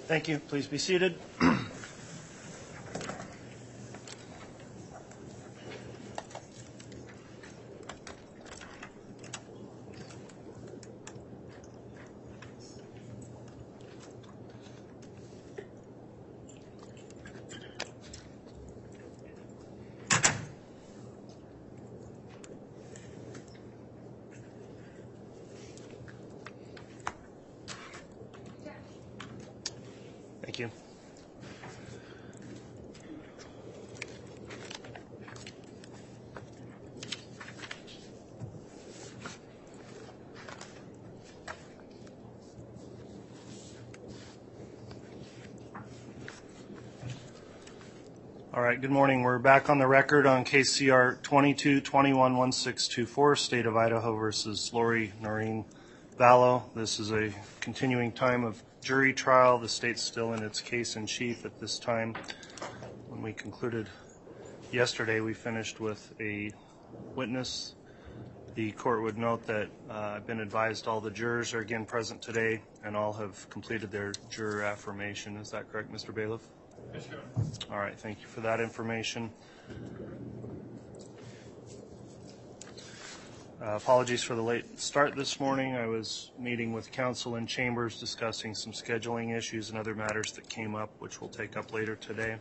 Thank you. Please be seated. Thank you. All right, good morning. We're back on the record on KCR 22-21-1624, State of Idaho versus Lori Vallow. This is a continuing time of jury trial. The state's still in its case in chief at this time. When we concluded yesterday, we finished with a witness. The court would note that I've been advised all the jurors are again present today and all have completed their juror affirmation. Is that correct, Mr. Bailiff? Yes, Your Honor. All right, thank you for that information. Apologies for the late start this morning. I was meeting with counsel in chambers discussing some scheduling issues and other matters that came up, which we'll take up later today.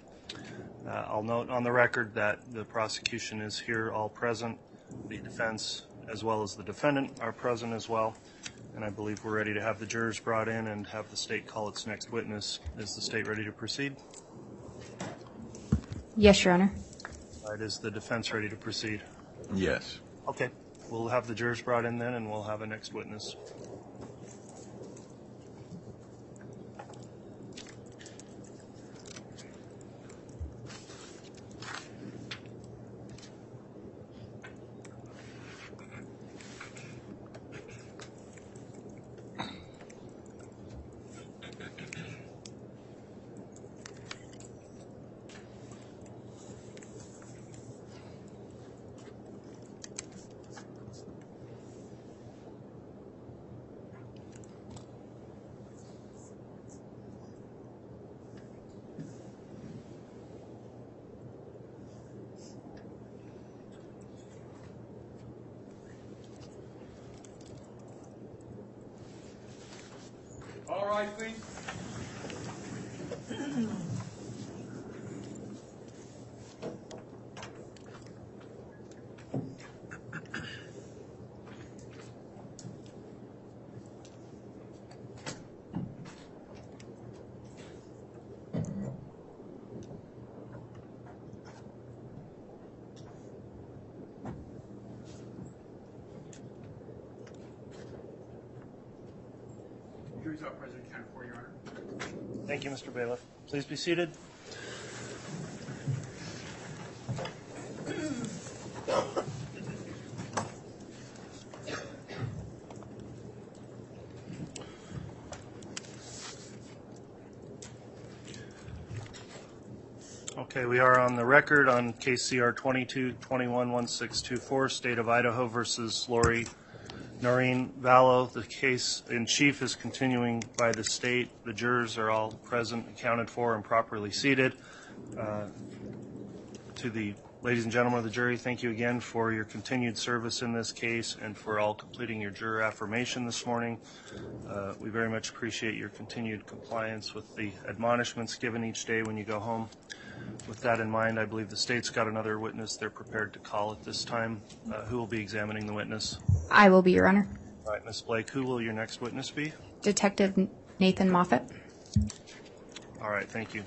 I'll note on the record that the prosecution is here, all present. The defense, as well as the defendant, are present as well. And I believe we're ready to have the jurors brought in and have the state call its next witness. Is the state ready to proceed? Yes, Your Honor. All right, is the defense ready to proceed? Yes. Okay, we'll have the jurors brought in then and we'll have a next witness. All right, please. Jury's out, President County, for Your Honor. Thank you, Mr. Bailiff. Please be seated. Okay, we are on the record on KCR 22-21-1624, State of Idaho versus Lori Vallow. The case in chief is continuing by the state. The jurors are all present, accounted for, and properly seated. To the ladies and gentlemen of the jury, thank you again for your continued service in this case and for all completing your juror affirmation this morning. We very much appreciate your continued compliance with the admonishments given each day when you go home. With that in mind, I believe the state's got another witness they're prepared to call at this time. Who will be examining the witness? I will be, Your Honor. All right, Ms. Blake, who will your next witness be? Detective Nathan Moffett. All right, thank you.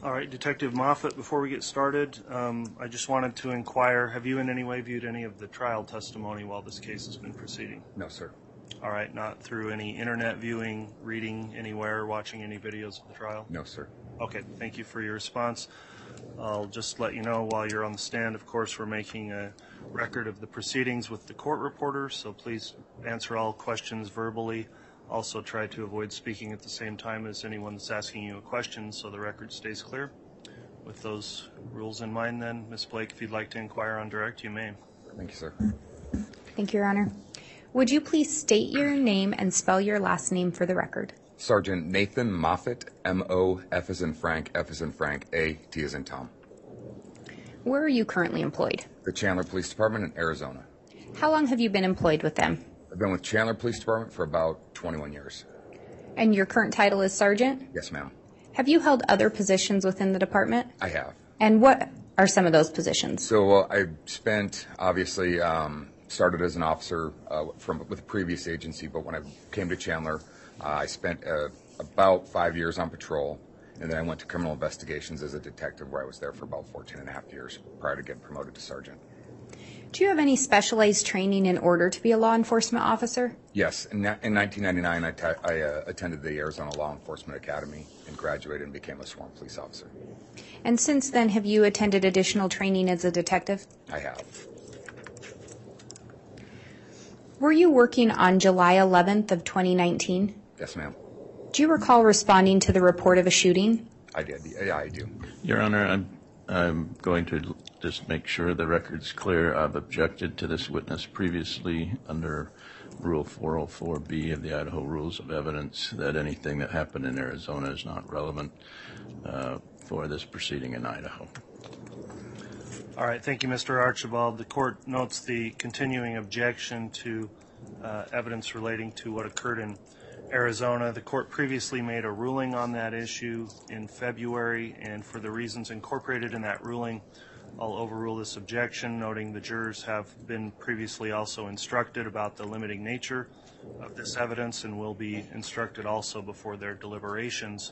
All right, Detective Moffat, before we get started, I just wanted to inquire, have you in any way viewed any of the trial testimony while this case has been proceeding? No, sir. All right, not through any internet viewing, reading anywhere, watching any videos of the trial? No, sir. Okay, thank you for your response. I'll just let you know while you're on the stand, of course, we're making a record of the proceedings with the court reporter, so please answer all questions verbally. Also try to avoid speaking at the same time as anyone that's asking you a question so the record stays clear. With those rules in mind then, Ms. Blake, if you'd like to inquire on direct, you may. Thank you, sir. Thank you, Your Honor. Would you please state your name and spell your last name for the record? Sergeant Nathan Moffat, M-O, F as in Frank, F as in Frank, A, T as in Tom. Where are you currently employed? The Chandler Police Department in Arizona. How long have you been employed with them? I've been with Chandler Police Department for about 21 years. And your current title is Sergeant? Yes, ma'am. Have you held other positions within the department? I have. And what are some of those positions? So I spent, obviously, started as an officer with a previous agency, but when I came to Chandler, I spent about 5 years on patrol, and then I went to criminal investigations as a detective where I was there for about 14 and a half years prior to getting promoted to sergeant. Do you have any specialized training in order to be a law enforcement officer? Yes. In 1999, I attended the Arizona Law Enforcement Academy and graduated and became a sworn police officer. And since then, have you attended additional training as a detective? I have. Were you working on July 11th of 2019? Yes, ma'am. Do you recall responding to the report of a shooting? I did. Yeah, I do. Your Honor, I'm going to just make sure the record's clear. I've objected to this witness previously under Rule 404B of the Idaho Rules of Evidence that anything that happened in Arizona is not relevant for this proceeding in Idaho. All right, thank you, Mr. Archibald. The court notes the continuing objection to evidence relating to what occurred in Arizona. The court previously made a ruling on that issue in February, and for the reasons incorporated in that ruling, I'll overrule this objection, noting the jurors have been previously also instructed about the limiting nature of this evidence and will be instructed also before their deliberations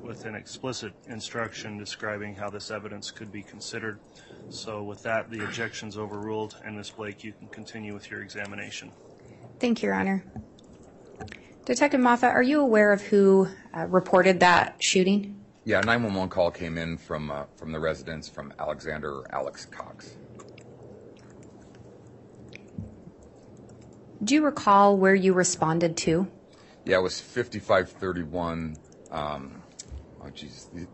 with an explicit instruction describing how this evidence could be considered. So with that, the objection's overruled, and Ms. Blake, you can continue with your examination. Thank you, Your Honor. Detective Moffat, are you aware of who reported that shooting? Yeah, a 911 call came in from the residence from Alexander or Alex Cox. Do you recall where you responded to? Yeah, it was 5531.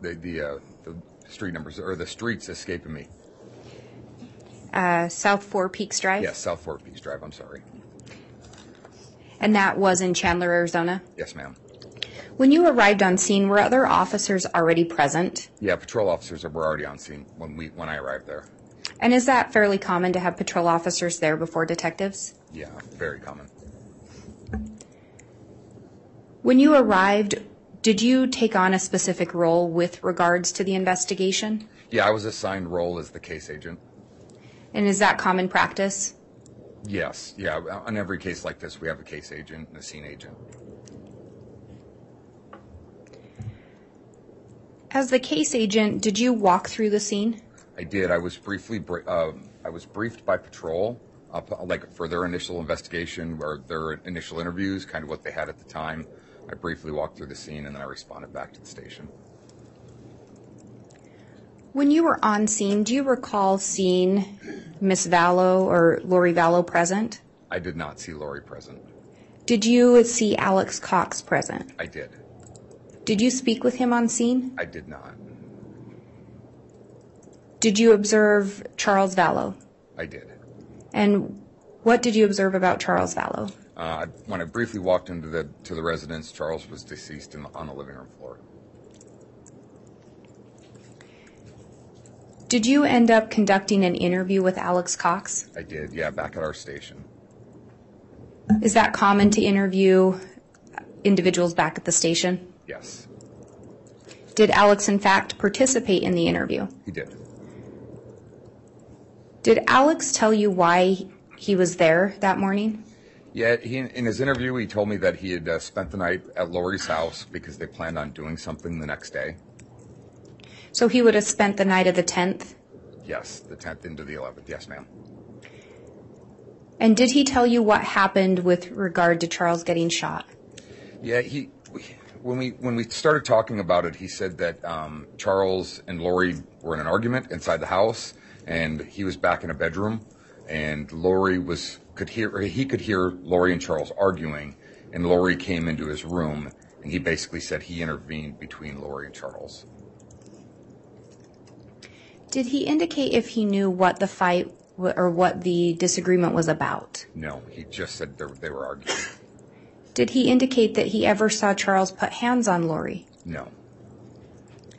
The street numbers or the streets escaping me. South Four Peaks Drive? Yes, South Four Peaks Drive. I'm sorry. And that was in Chandler, Arizona? Yes, ma'am. When you arrived on scene, were other officers already present? Yeah, patrol officers were already on scene when I arrived there. And is that fairly common to have patrol officers there before detectives? Yeah, very common. When you arrived, did you take on a specific role with regards to the investigation? Yeah, I was assigned role as the case agent. And is that common practice? Yes, yeah. On every case like this, we have a case agent and a scene agent. As the case agent, did you walk through the scene? I did. I was briefly briefed by patrol, for their initial investigation or their initial interviews, kind of what they had at the time. I briefly walked through the scene and then I responded back to the station. When you were on scene, do you recall seeing Miss Vallow or Lori Vallow present? I did not see Lori present. Did you see Alex Cox present? I did. Did you speak with him on scene? I did not. Did you observe Charles Vallow? I did. And what did you observe about Charles Vallow? When I briefly walked into the residence, Charles was deceased on the living room floor. Did you end up conducting an interview with Alex Cox? I did, yeah, back at our station. Is that common to interview individuals back at the station? Yes. Did Alex, in fact, participate in the interview? He did. Did Alex tell you why he was there that morning? Yeah, in his interview, he told me that he had spent the night at Lori's house because they planned on doing something the next day. So he would have spent the night of the 10th? Yes, the 10th into the 11th. Yes, ma'am. And did he tell you what happened with regard to Charles getting shot? Yeah, when we started talking about it, he said that Charles and Lori were in an argument inside the house, and he was back in a bedroom, and he could hear Lori and Charles arguing, and Lori came into his room, and he basically said he intervened between Lori and Charles. Did he indicate if he knew what the fight or what the disagreement was about? No, he just said they were arguing. Did he indicate that he ever saw Charles put hands on Lori? No.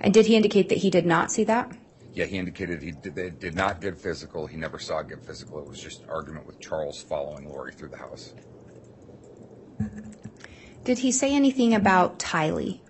And did he indicate that he did not see that? Yeah, he indicated they did not get physical. He never saw it get physical. It was just an argument with Charles following Lori through the house. Did he say anything about Tylee?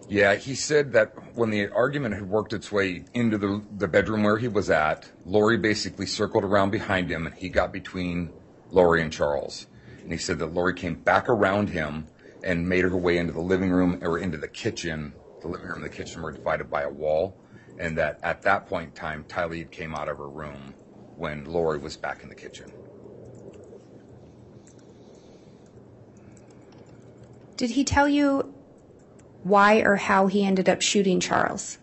Yeah, he said that when the argument had worked its way into the bedroom where he was at, Lori basically circled around behind him, and he got between Lori and Charles. And he said that Lori came back around him and made her way into the living room or into the kitchen. The living room and the kitchen were divided by a wall, and that at that point in time, Tylee came out of her room when Lori was back in the kitchen. Did he tell you why or how he ended up shooting Charles?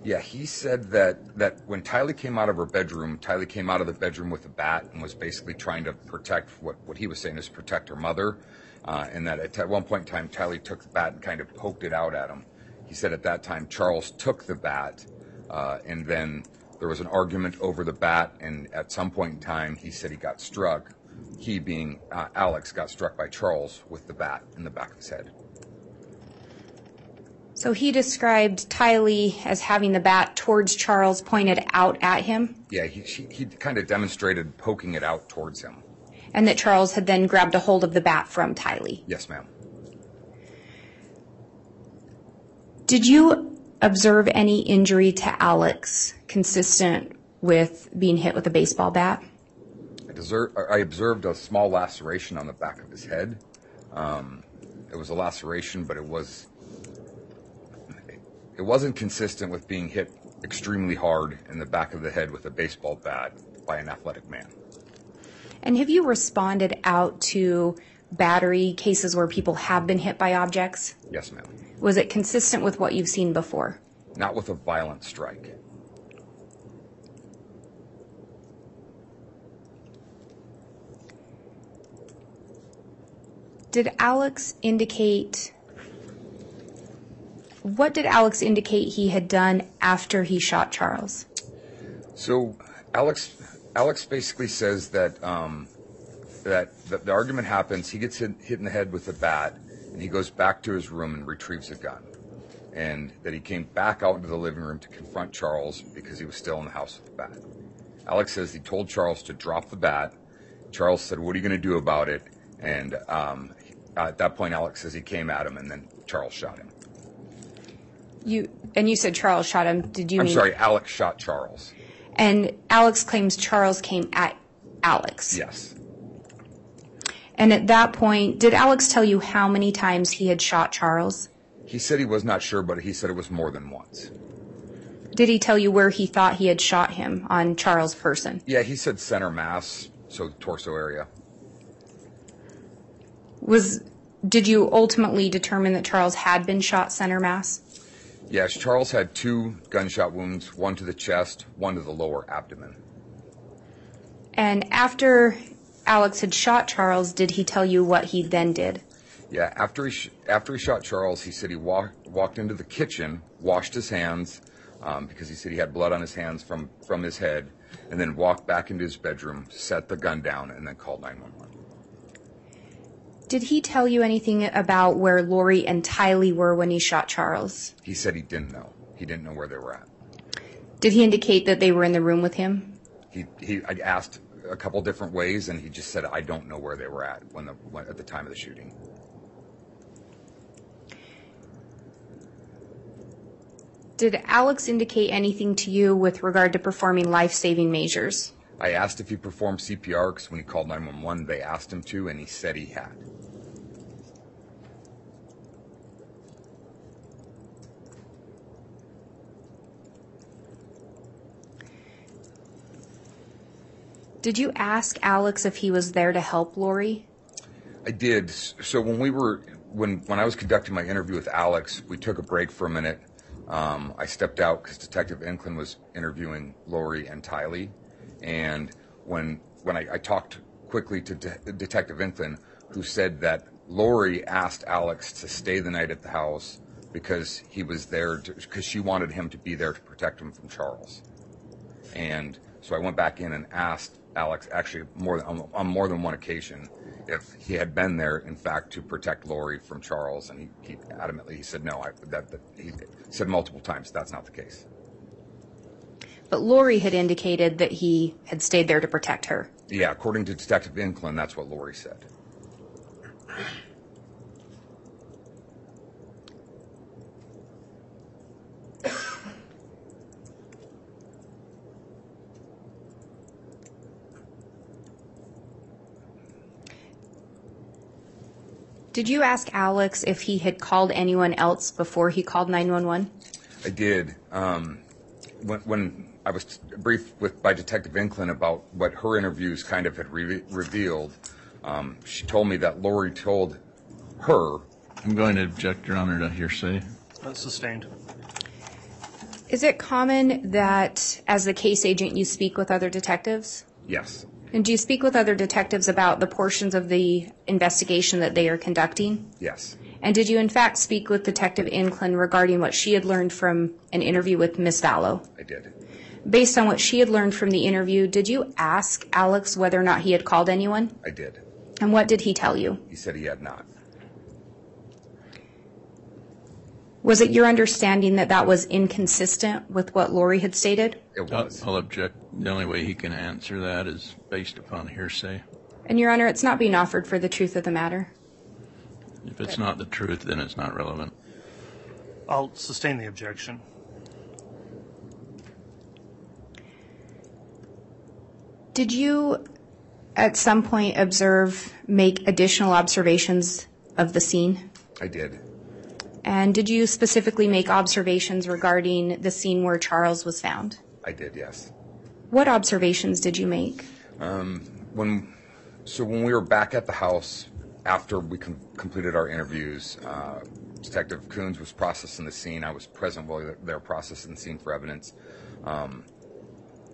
Yeah, he said that when Tylee came out of her bedroom, Tylee came out of the bedroom with a bat and was basically trying to protect what he was saying is protect her mother, and that at one point in time, Tylee took the bat and kind of poked it out at him. He said at that time, Charles took the bat, and then there was an argument over the bat, and at some point in time, he said he got struck. He, being Alex, got struck by Charles with the bat in the back of his head. So he described Tylee as having the bat towards Charles pointed out at him? Yeah, he kind of demonstrated poking it out towards him. And that Charles had then grabbed a hold of the bat from Tylee? Yes, ma'am. Did you observe any injury to Alex consistent with being hit with a baseball bat? I observed a small laceration on the back of his head. It was a laceration, but it wasn't consistent with being hit extremely hard in the back of the head with a baseball bat by an athletic man. And have you responded out to battery cases where people have been hit by objects? Yes, ma'am. Was it consistent with what you've seen before? Not with a violent strike. What did Alex indicate he had done after he shot Charles? So Alex basically says that the argument happens, he gets hit in the head with a bat, and he goes back to his room and retrieves a gun. And that he came back out into the living room to confront Charles because he was still in the house with the bat. Alex says he told Charles to drop the bat. Charles said, "What are you going to do about it?" And at that point, Alex says he came at him, and then Charles shot him. You said Charles shot him. I'm sorry, Alex shot Charles. And Alex claims Charles came at Alex. Yes. And at that point, did Alex tell you how many times he had shot Charles? He said he was not sure, but he said it was more than once. Did he tell you where he thought he had shot him on Charles' person? Yeah, he said center mass, so the torso area. Did you ultimately determine that Charles had been shot center mass? Yes, Charles had 2 gunshot wounds, one to the chest, one to the lower abdomen. And after Alex had shot Charles, did he tell you what he then did? Yeah, after he shot Charles, he said he walked into the kitchen, washed his hands, because he said he had blood on his hands from his head, and then walked back into his bedroom, set the gun down, and then called 911. Did he tell you anything about where Lori and Tylee were when he shot Charles? He said he didn't know. He didn't know where they were at. Did he indicate that they were in the room with him? I asked a couple different ways, and he just said, "I don't know where they were at at the time of the shooting." Did Alex indicate anything to you with regard to performing life-saving measures? I asked if he performed CPR because when he called 911, they asked him to, and he said he had. Did you ask Alex if he was there to help Lori? I did. So when I was conducting my interview with Alex, we took a break for a minute. I stepped out because Detective Inclin was interviewing Lori and Tylee, and when I talked quickly to Detective Inclin, who said that Lori asked Alex to stay the night at the house because he was there because she wanted him to be there to protect him from Charles. And so I went back in and asked Alex, actually on more than one occasion, if he had been there, in fact, to protect Lori from Charles, and he adamantly said no. He said multiple times that's not the case. But Lori had indicated that he had stayed there to protect her. Yeah, according to Detective Inclin, that's what Lori said. Did you ask Alex if he had called anyone else before he called 911? I did. When I was briefed by Detective Inclin about what her interviews kind of had revealed, she told me that Lori told her. I'm going to object, Your Honor, to hearsay. Sustained. Is it common that as the case agent you speak with other detectives? Yes. And do you speak with other detectives about the portions of the investigation that they are conducting? Yes. And did you in fact speak with Detective Inclin regarding what she had learned from an interview with Miss Vallow? I did. Based on what she had learned from the interview, did you ask Alex whether or not he had called anyone? I did. And what did he tell you? He said he had not. Was it your understanding that that was inconsistent with what Lori had stated? It was. I'll object. The only way he can answer that is based upon hearsay. And Your Honor, it's not being offered for the truth of the matter. If it's not the truth, then it's not relevant. I'll sustain the objection. Did you at some point make additional observations of the scene? I did. And did you specifically make observations regarding the scene where Charles was found? I did, yes. What observations did you make? When we were back at the house after we completed our interviews, Detective Coons was processing the scene. I was present while they were processing the scene for evidence.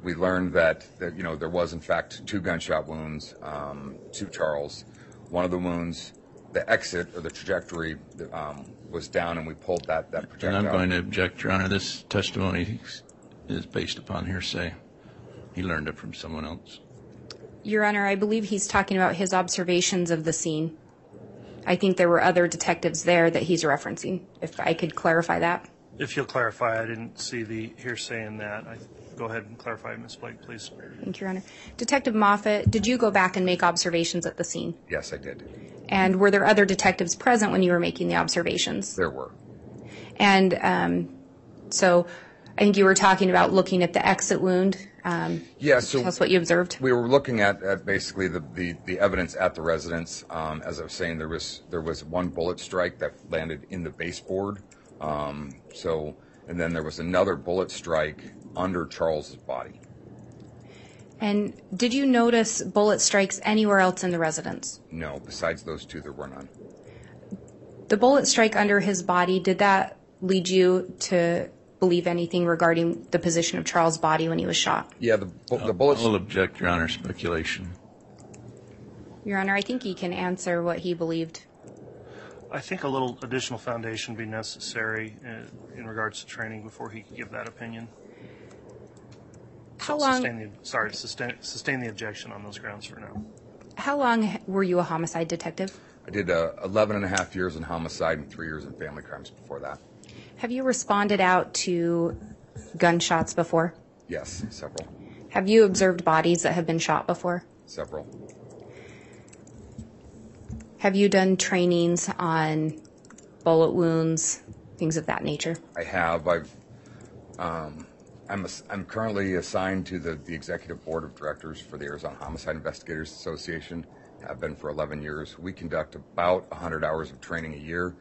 We learned that there was in fact 2 gunshot wounds to Charles. One of the wounds, the exit or the trajectory was down, and we pulled that projectile. And I'm going to object, Your Honor. This testimony is based upon hearsay. He learned it from someone else. Your Honor, I believe he's talking about his observations of the scene. I think there were other detectives there that he's referencing, if I could clarify that. If you'll clarify, I didn't see the hearsay in that. Go ahead and clarify, Ms. Blake, please. Thank you, Your Honor. Detective Moffitt, did you go back and make observations at the scene? Yes, I did. And were there other detectives present when you were making the observations? There were. And so I think you were talking about looking at the exit wound. Yeah, so tell us what you observed. We were looking at basically the evidence at the residence. As I was saying, there was one bullet strike that landed in the baseboard. And then there was another bullet strike under Charles's body. And did you notice bullet strikes anywhere else in the residence? No, besides those 2, there were none. The bullet strike under his body, did that lead you to believe anything regarding the position of Charles' body when he was shot? Yeah, the bullets. I'll object, Your Honor. Speculation. Your Honor, I think he can answer what he believed. I think a little additional foundation would be necessary in regards to training before he could give that opinion. How long? Sustain the objection on those grounds for now. How long were you a homicide detective? I did 11 and a half years in homicide and 3 years in family crimes before that. Have you responded out to gunshots before? Yes, several. Have you observed bodies that have been shot before? Several. Have you done trainings on bullet wounds, things of that nature? I have. I'm currently assigned to the executive board of directors for the Arizona Homicide Investigators Association. I've been for 11 years. We conduct about 100 hours of training a year.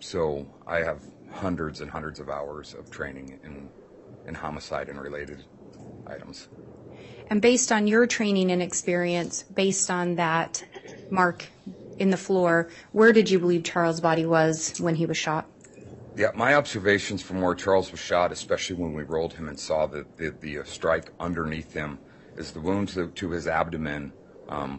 So I have hundreds and hundreds of hours of training in homicide and related items. And based on your training and experience, based on that mark in the floor, where did you believe Charles' body was when he was shot? Yeah, my observations from where Charles was shot, especially when we rolled him and saw the strike underneath him, is the wound to his abdomen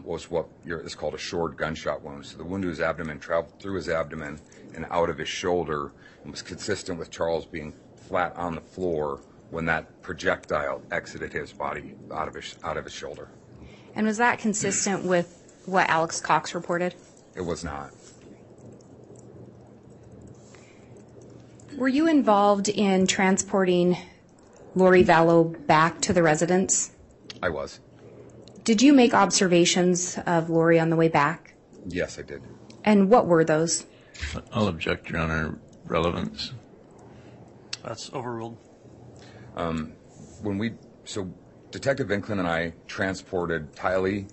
was what is called a short gunshot wound. So the wound to his abdomen traveled through his abdomen and out of his shoulder and was consistent with Charles being flat on the floor when that projectile exited his body out of his shoulder. And was that consistent with what Alex Cox reported? It was not. Were you involved in transporting Lori Vallow back to the residence? I was. Did you make observations of Lori on the way back? Yes, I did. And what were those? I'll object, Your Honor. Relevance. That's overruled. So Detective Inklin and I transported Tylee,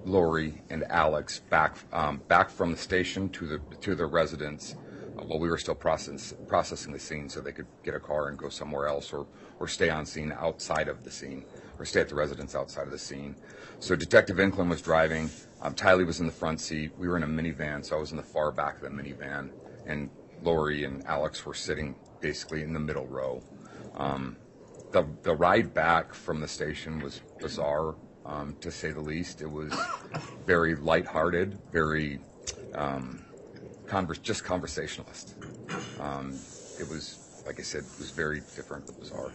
Lori, and Alex back from the station to the residence while we were still processing the scene, so they could get a car and go somewhere else, or stay on scene outside of the scene, or stay at the residence outside of the scene. So Detective Inklin was driving. Tylee was in the front seat. We were in a minivan, so I was in the far back of the minivan, and Lori and Alex were sitting basically in the middle row. The ride back from the station was bizarre, to say the least. It was very lighthearted, very just conversationalist. It was, like I said, it was very different but bizarre.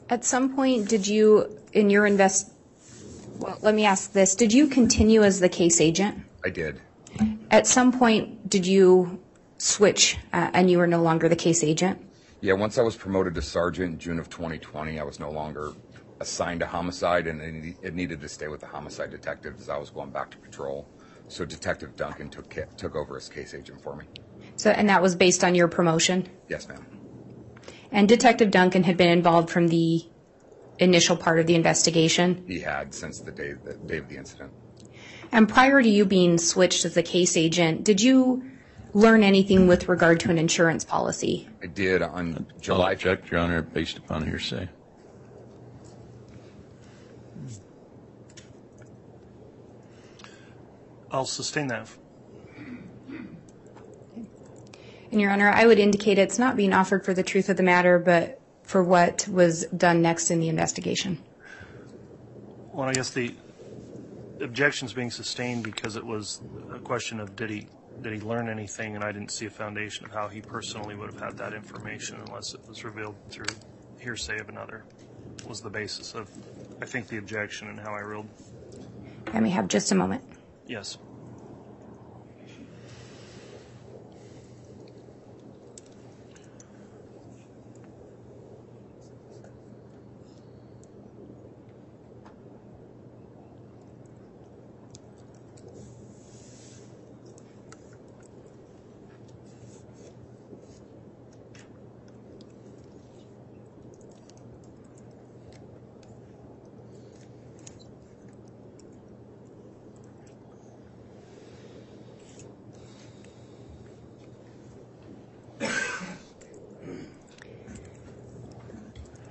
At some point, did you, in your well, let me ask this. Did you continue as the case agent? I did. At some point, did you switch and you were no longer the case agent? Yeah, once I was promoted to sergeant in June of 2020, I was no longer assigned to homicide, and it needed to stay with the homicide detective as I was going back to patrol. So Detective Duncan took over as case agent for me. So, and that was based on your promotion? Yes, ma'am. And Detective Duncan had been involved from the initial part of the investigation? He had since the day of the incident. And prior to you being switched as the case agent, did you learn anything with regard to an insurance policy? I did on I'll July. object, Your Honor, based upon hearsay. I'll sustain that. And Your Honor, I would indicate it's not being offered for the truth of the matter, but for what was done next in the investigation. Well, I guess the objection's being sustained because it was a question of did he learn anything, and I didn't see a foundation of how he personally would have had that information unless it was revealed through hearsay of another, was the basis of, I think, the objection and how I ruled. Let me have just a moment. Yes.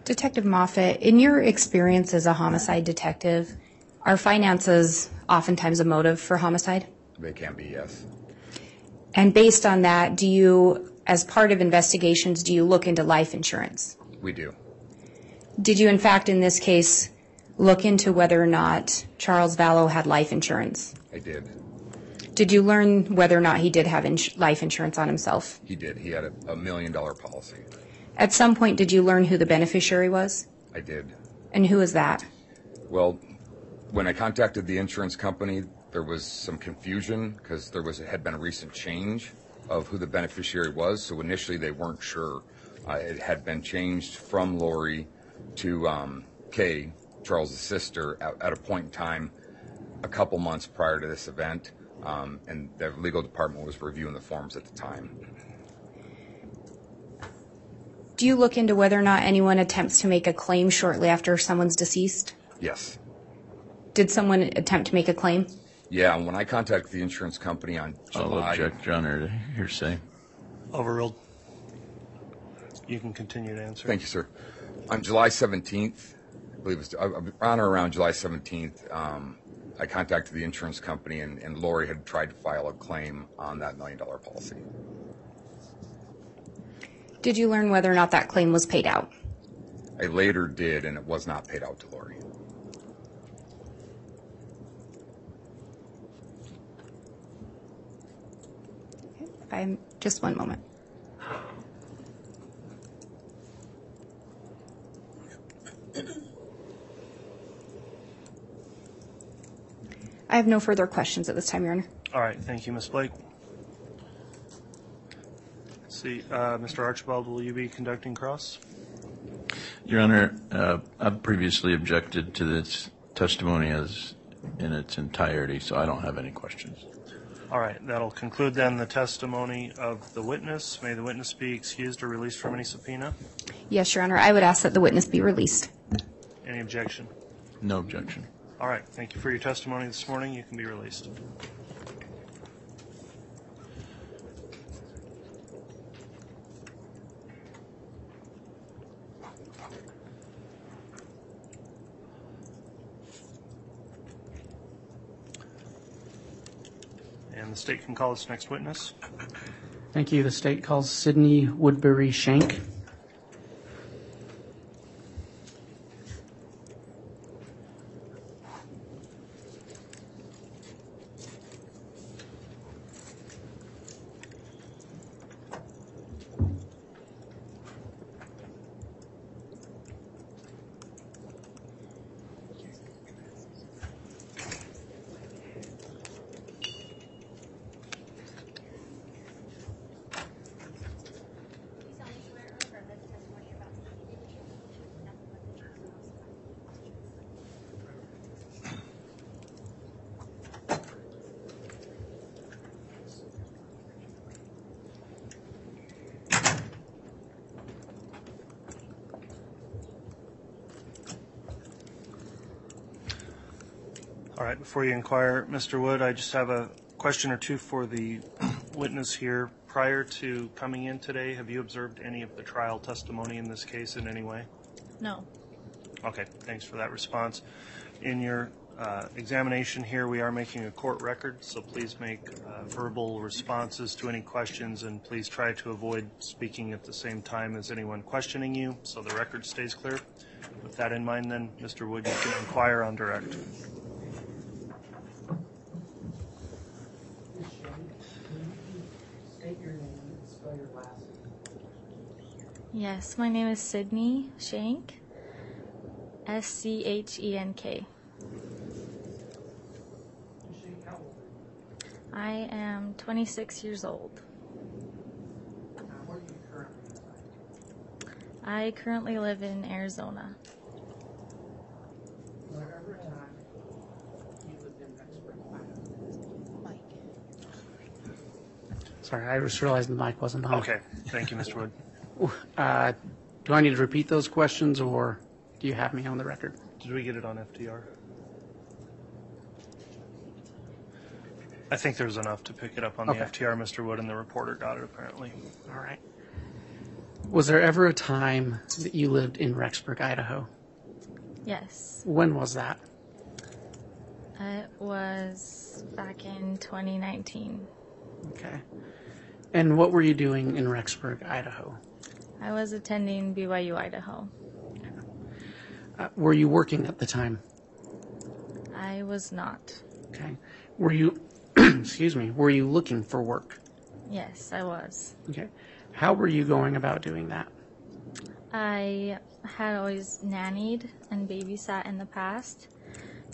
Detective Moffitt, in your experience as a homicide detective, are finances oftentimes a motive for homicide? They can be, yes. And based on that, do you, as part of investigations, do you look into life insurance? We do. Did you, in fact, in this case, look into whether or not Charles Vallow had life insurance? I did. Did you learn whether or not he did have life insurance on himself? He did. He had a $1 million policy. At some point, did you learn who the beneficiary was? I did. And who is that? Well, when I contacted the insurance company, there was some confusion because had been a recent change of who the beneficiary was. So initially, they weren't sure. It had been changed from Lori to Kay, Charles' sister, at a point in time a couple months prior to this event, and the legal department was reviewing the forms at the time. Do you look into whether or not anyone attempts to make a claim shortly after someone's deceased? Yes. Did someone attempt to make a claim? Yeah, and when I contacted the insurance company on I'll July... object, Your Honor, to hearsay. Overruled. You can continue to answer. Thank you, sir. On July 17th, I believe it was on or around July 17th, I contacted the insurance company, and Lori had tried to file a claim on that $1 million policy. Did you learn whether or not that claim was paid out? I later did, and it was not paid out to Lori. Just one moment. I have no further questions at this time, Your Honor. All right, thank you, Ms. Blake. Let's see, Mr. Archibald, will you be conducting cross? Your Honor, I've previously objected to this testimony as in its entirety, so I don't have any questions. All right, that'll conclude then the testimony of the witness. May the witness be excused or released from any subpoena. Yes, Your Honor. I would ask that the witness be released. Any objection? No objection. All right, thank you for your testimony this morning. You can be released. And the state can call its next witness. Thank you. The state calls Sydney Woodbury Shank. All right, before you inquire, Mr. Wood, I just have a question or two for the witness here. Prior to coming in today, have you observed any of the trial testimony in this case in any way? No. Okay, thanks for that response. In your examination here, we are making a court record, so please make verbal responses to any questions, and please try to avoid speaking at the same time as anyone questioning you, so the record stays clear. With that in mind, then, Mr. Wood, you can inquire on direct. State your name and spell your last name. Yes, my name is Sydney Shank. SCHENK. I am 26 years old. Where do you currently reside? I currently live in Arizona. Was there ever a time you lived in Rexburg, Idaho? Sorry, I just realized the mic wasn't on. Okay, thank you, Mr. Wood. Do I need to repeat those questions, or do you have me on the record? Did we get it on FDR? I think there's enough to pick it up on Okay. the FTR, Mr. Wood, and the reporter got it apparently. All right. Was there ever a time that you lived in Rexburg, Idaho? Yes. When was that? It was back in 2019. Okay. And what were you doing in Rexburg, Idaho? I was attending BYU, Idaho. Were you working at the time? I was not. Okay. Were you, excuse me, were you looking for work? Yes, I was. Okay. How were you going about doing that? I had always nannied and babysat in the past,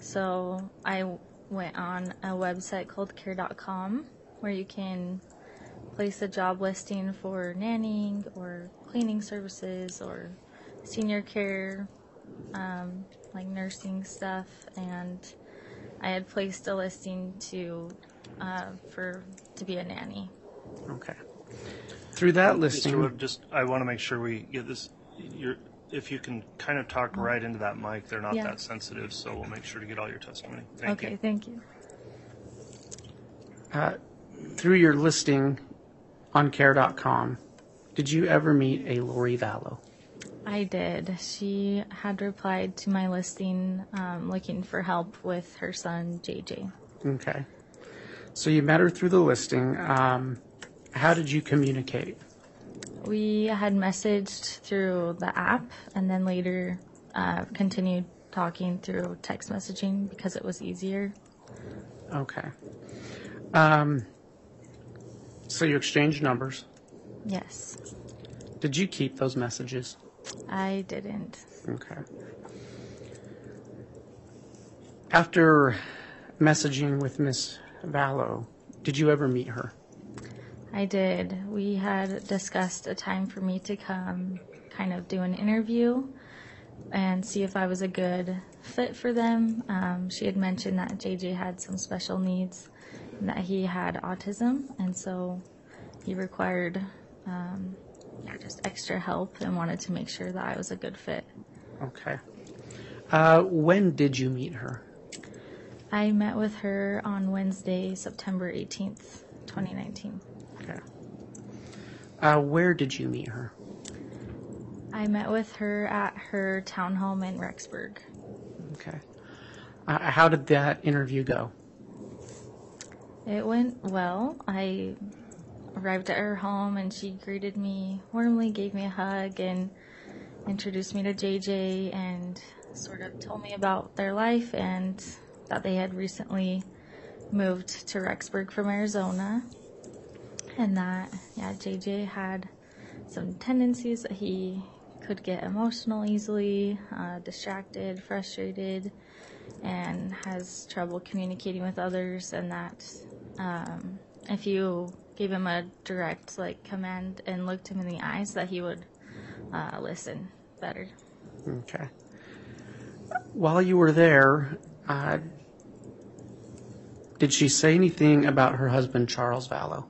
so I went on a website called care.com where you can place a job listing for nannying or cleaning services or senior care, like nursing stuff, and I had placed a listing to be a nanny. Okay. Through that Mr. listing, Wood, I want to make sure we get this. If you can kind of talk right into that mic, they're not Yeah. that sensitive, so we'll make sure to get all your testimony. Thank Okay, you. thank you. through your listing on care.com, Did you ever meet a Lori Vallow? I did. She had replied to my listing looking for help with her son, JJ. Okay. So you met her through the listing. How did you communicate? We had messaged through the app and then later continued talking through text messaging because it was easier. Okay. So you exchanged numbers. Yes. Did you keep those messages? I didn't. Okay. After messaging with Miss Vallow, did you ever meet her? I did. We had discussed a time for me to come kind of do an interview and see if I was a good fit for them. She had mentioned that JJ had some special needs and that he had autism, and so he required just extra help and wanted to make sure that I was a good fit. Okay. When did you meet her? I met with her on Wednesday, September 18th, 2019. Okay. Where did you meet her? I met with her at her townhome in Rexburg. Okay. How did that interview go? It went well. I arrived at her home and she greeted me warmly, gave me a hug, and introduced me to JJ and sort of told me about their life and that they had recently moved to Rexburg from Arizona, and that, JJ had some tendencies that he could get emotional easily, distracted, frustrated, and has trouble communicating with others, and that if you gave him a direct command and looked him in the eyes, that he would listen better. Okay. While you were there, did she say anything about her husband, Charles Vallow?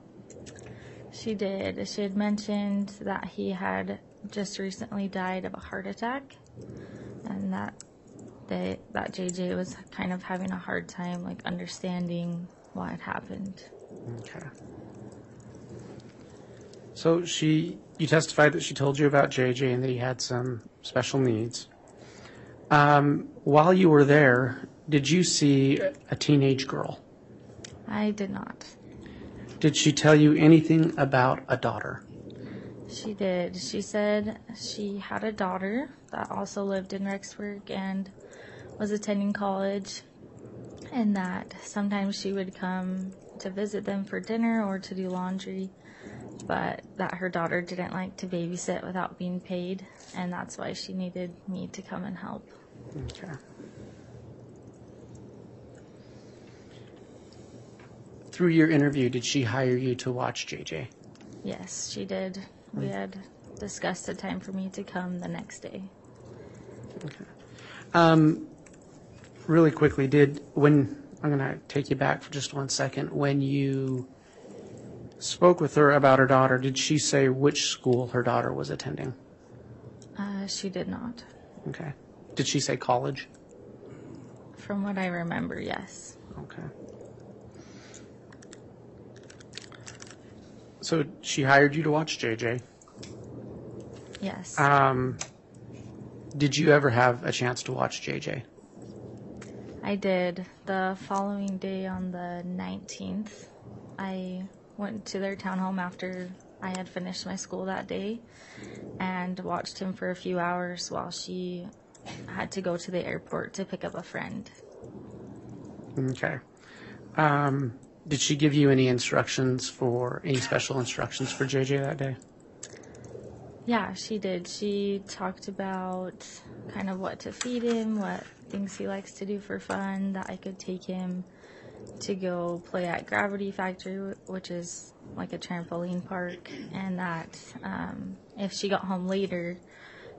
She did. She had mentioned that he had just recently died of a heart attack, and that JJ was kind of having a hard time understanding what had happened. Okay. So you testified that she told you about JJ and that he had some special needs. While you were there, did you see a teenage girl? I did not. Did she tell you anything about a daughter? She did. She said she had a daughter that also lived in Rexburg and was attending college, and that sometimes she would come to visit them for dinner or to do laundry, but that her daughter didn't like to babysit without being paid, and that's why she needed me to come and help. Okay. Through your interview, did she hire you to watch JJ? Yes, she did. We had discussed a time for me to come the next day. Okay. Really quickly, I'm going to take you back for just 1 second. When you spoke with her about her daughter, did she say which school her daughter was attending? She did not. Okay. Did she say college? From what I remember, yes. Okay. So she hired you to watch JJ. Yes. Did you ever have a chance to watch JJ? I did. The following day on the 19th, I went to their townhome after I had finished my school that day and watched him for a few hours while she had to go to the airport to pick up a friend. Okay. Did she give you any special instructions for JJ that day? Yeah, she did. She talked about kind of what to feed him, what things he likes to do for fun, that I could take him to go play at Gravity Factory, which is like a trampoline park, and that if she got home later,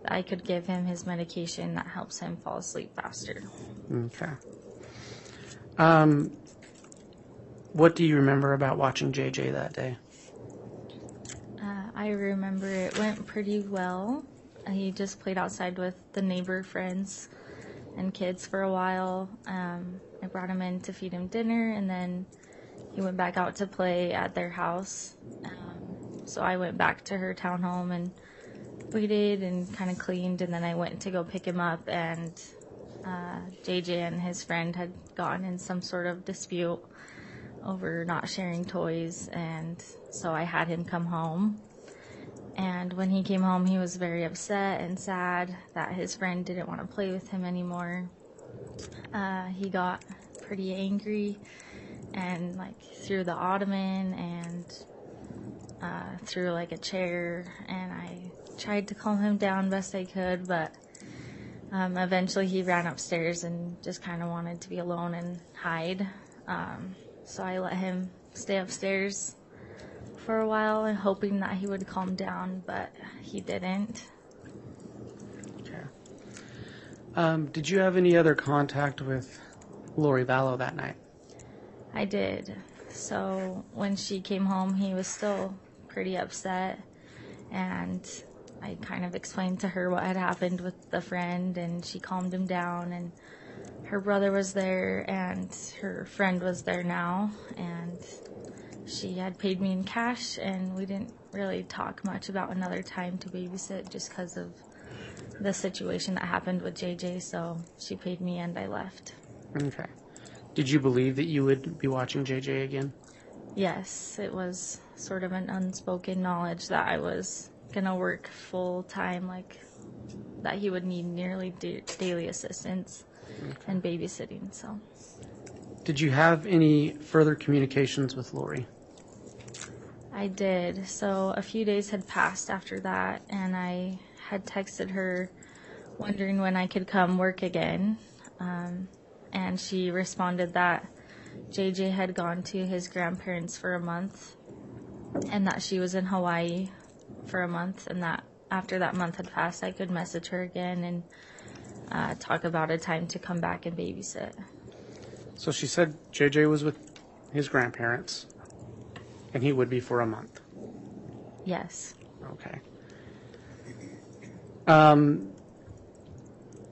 I could give him his medication that helps him fall asleep faster. Okay. What do you remember about watching JJ that day? I remember it went pretty well. He just played outside with the neighbor friends and kids for a while. I brought him in to feed him dinner, and then he went back out to play at their house. So I went back to her townhome and waited and kind of cleaned, and then I went to go pick him up, and JJ and his friend had gotten in some sort of dispute over not sharing toys, and so I had him come home. And when he came home, he was very upset and sad that his friend didn't want to play with him anymore. He got pretty angry and like threw the ottoman and threw like a chair, and I tried to calm him down best I could, but eventually he ran upstairs and just kind of wanted to be alone and hide. So I let him stay upstairs for a while and hoping that he would calm down, but he didn't. Okay. Did you have any other contact with Lori Vallow that night? I did. So when she came home, he was still pretty upset, and I kind of explained to her what had happened with the friend, and she calmed him down, and her brother was there, and her friend was there now, and she had paid me in cash, and we didn't really talk much about another time to babysit just because of the situation that happened with JJ, so she paid me and I left. Okay. Did you believe that you would be watching JJ again? Yes, it was sort of an unspoken knowledge that I was going to work full time, like that he would need nearly daily assistance and babysitting, so. Did you have any further communications with Lori? I did. So a few days had passed after that, and I had texted her wondering when I could come work again. And she responded that JJ had gone to his grandparents for a month, and that she was in Hawaii for a month, and that after that month had passed, I could message her again and talk about a time to come back and babysit. So she said JJ was with his grandparents, and he would be for a month. Yes. Okay.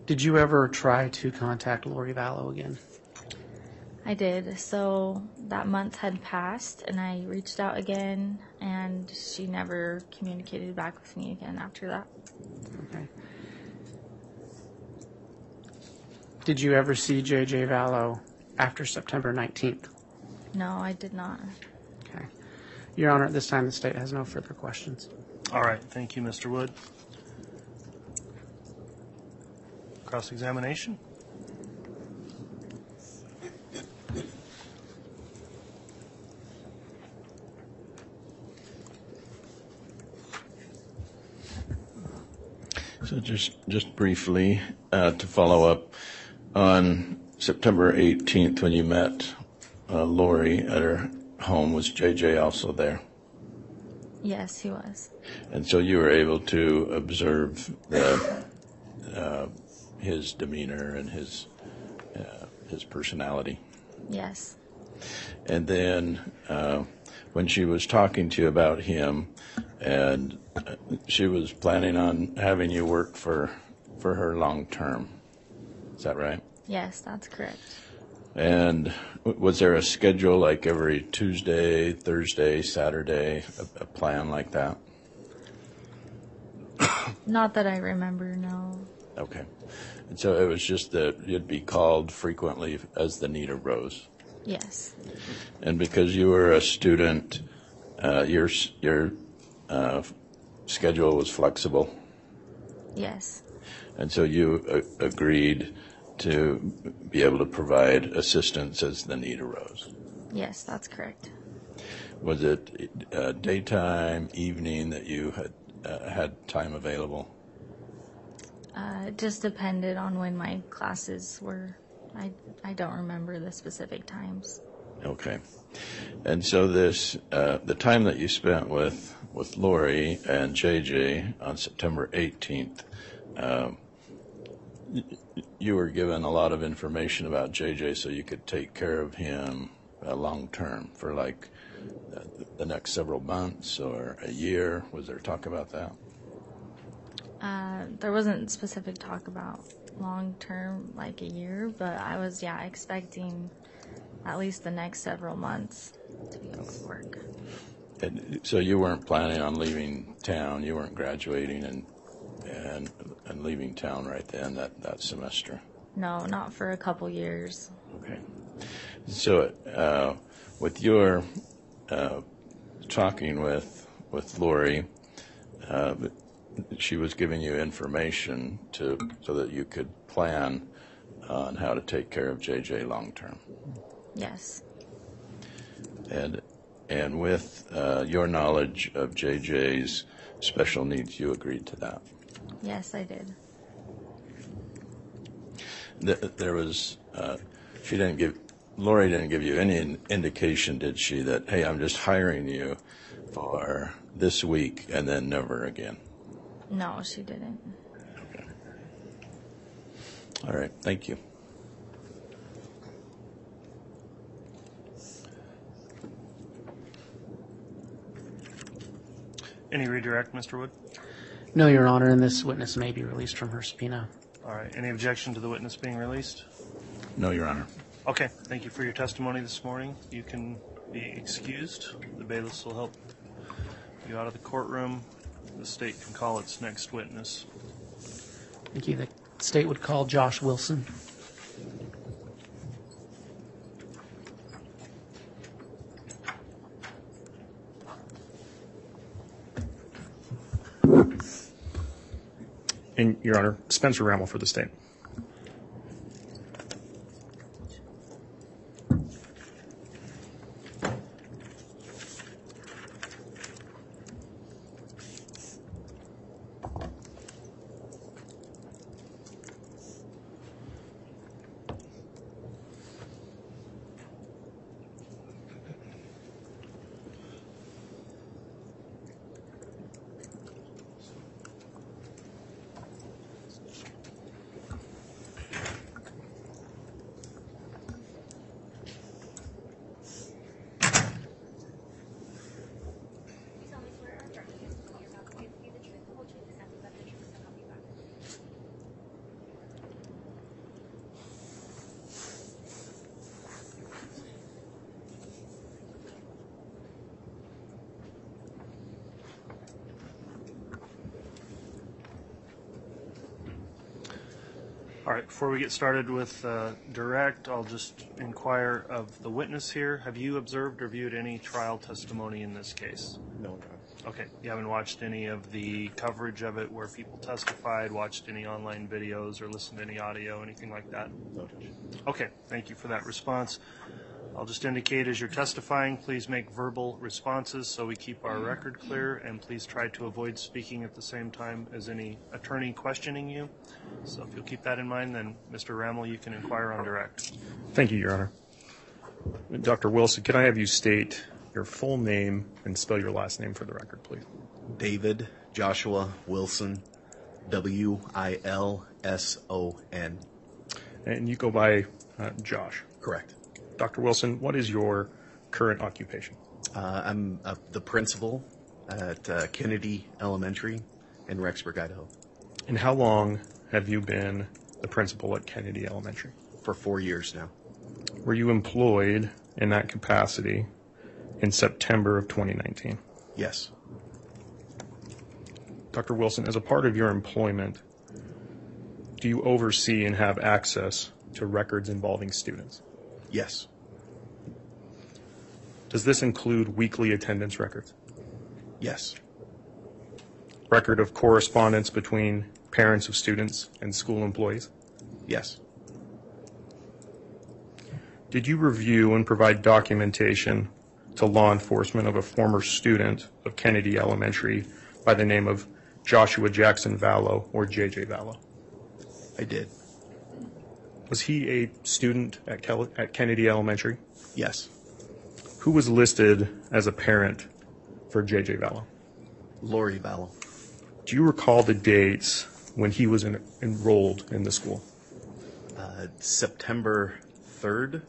Did you ever try to contact Lori Vallow again? I did. So that month had passed, and I reached out again, and she never communicated back with me again after that. Okay. Did you ever see JJ Vallow after September 19th? No, I did not. Okay. Your Honor, at this time, the state has no further questions. All right, thank you, Mr. Wood. Cross-examination? So just briefly, to follow up, on September 18th when you met Lori at her home, was JJ also there? Yes, he was. And so you were able to observe his demeanor and his personality. Yes. And then when she was talking to you about him, and she was planning on having you work for her long term. Is that right? Yes, that's correct. And was there a schedule like every Tuesday, Thursday, Saturday, a plan like that? Not that I remember, no. Okay. And so it was just that you'd be called frequently as the need arose. Yes. And because you were a student, your schedule was flexible. Yes. And so you agreed to be able to provide assistance as the need arose. Yes, that's correct. Was it daytime, evening that you had time available? It just depended on when my classes were. I don't remember the specific times. Okay. And so this, the time that you spent with Lori and JJ on September 18th, you were given a lot of information about JJ so you could take care of him long term for like the next several months or a year. Was there talk about that? There wasn't specific talk about long term, like a year, but I was, expecting at least the next several months to be able to work. And so you weren't planning on leaving town. You weren't graduating and leaving town right then that semester. No, not for a couple years. Okay. So with your talking with Lori, she was giving you information so that you could plan on how to take care of JJ long term. Yes. And with your knowledge of JJ's special needs, you agreed to that. Yes, I did. There was, Lori didn't give you any indication, did she, that, hey, I'm just hiring you for this week and then never again? No, she didn't. Okay. All right, thank you. Any redirect, Mr. Wood? No, Your Honor, and this witness may be released from her subpoena. All right. Any objection to the witness being released? No, Your Honor. Okay. Thank you for your testimony this morning. You can be excused. The bailiffs will help you out of the courtroom. The state can call its next witness. Thank you. The state would call Josh Wilson. And, Your Honor, Spencer Rammel for the state. All right, before we get started with direct, I'll just inquire of the witness here. Have you observed or viewed any trial testimony in this case? No, Your Honor. Okay, you haven't watched any of the coverage of it where people testified, watched any online videos, or listened to any audio, anything like that? No, Judge. Okay, thank you for that response. I'll just indicate as you're testifying, please make verbal responses so we keep our record clear, and please try to avoid speaking at the same time as any attorney questioning you. So if you'll keep that in mind, then Mr. Rammel, you can inquire on direct. Thank you, Your Honor. Dr. Wilson, can I have you state your full name and spell your last name for the record, please? David Joshua Wilson, Wilson. And you go by Josh. Correct. Dr. Wilson, what is your current occupation? I'm the principal at Kennedy Elementary in Rexburg, Idaho. And how long have you been the principal at Kennedy Elementary? For 4 years now. Were you employed in that capacity in September of 2019? Yes. Dr. Wilson, as a part of your employment, do you oversee and have access to records involving students? Yes. Does this include weekly attendance records? Yes. Record of correspondence between parents of students and school employees? Yes. Did you review and provide documentation to law enforcement of a former student of Kennedy Elementary by the name of Joshua Jackson Vallow, or JJ Vallow? I did. Was he a student at Kennedy Elementary? Yes. Who was listed as a parent for JJ Vallow? Lori Vallow. Do you recall the dates when he was enrolled in the school? September 3rd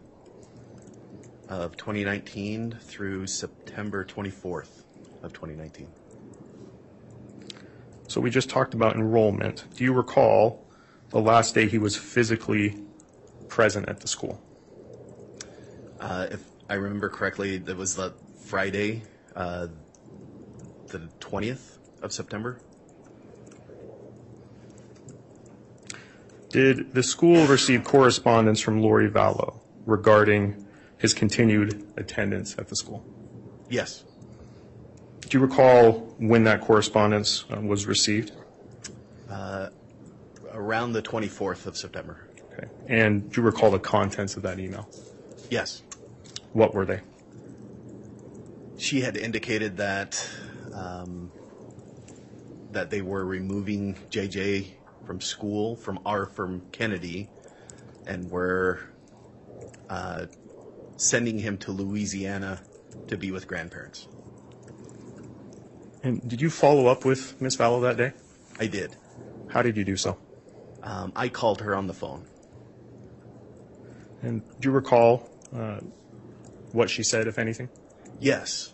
of 2019 through September 24th of 2019. So we just talked about enrollment. Do you recall the last day he was physically present at the school? If I remember correctly, that was the Friday the 20th of September. Did the school receive correspondence from Lori Vallow regarding his continued attendance at the school? Yes. Do you recall when that correspondence was received? Around the 24th of September. Okay. And do you recall the contents of that email? Yes. What were they? She had indicated that that they were removing JJ from school, from Kennedy, and were sending him to Louisiana to be with grandparents. And did you follow up with Ms. Vallow that day? I did. How did you do so? I called her on the phone. And do you recall what she said, if anything? Yes.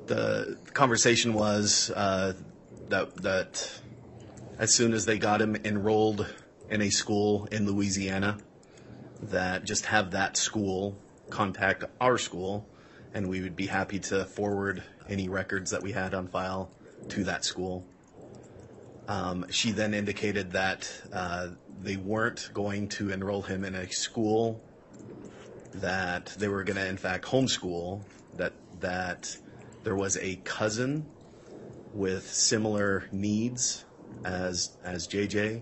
The conversation was that as soon as they got him enrolled in a school in Louisiana, that just have that school contact our school, and we would be happy to forward any records that we had on file to that school. She then indicated that they weren't going to enroll him in a school, that they were going to, in fact, homeschool, that there was a cousin with similar needs as JJ,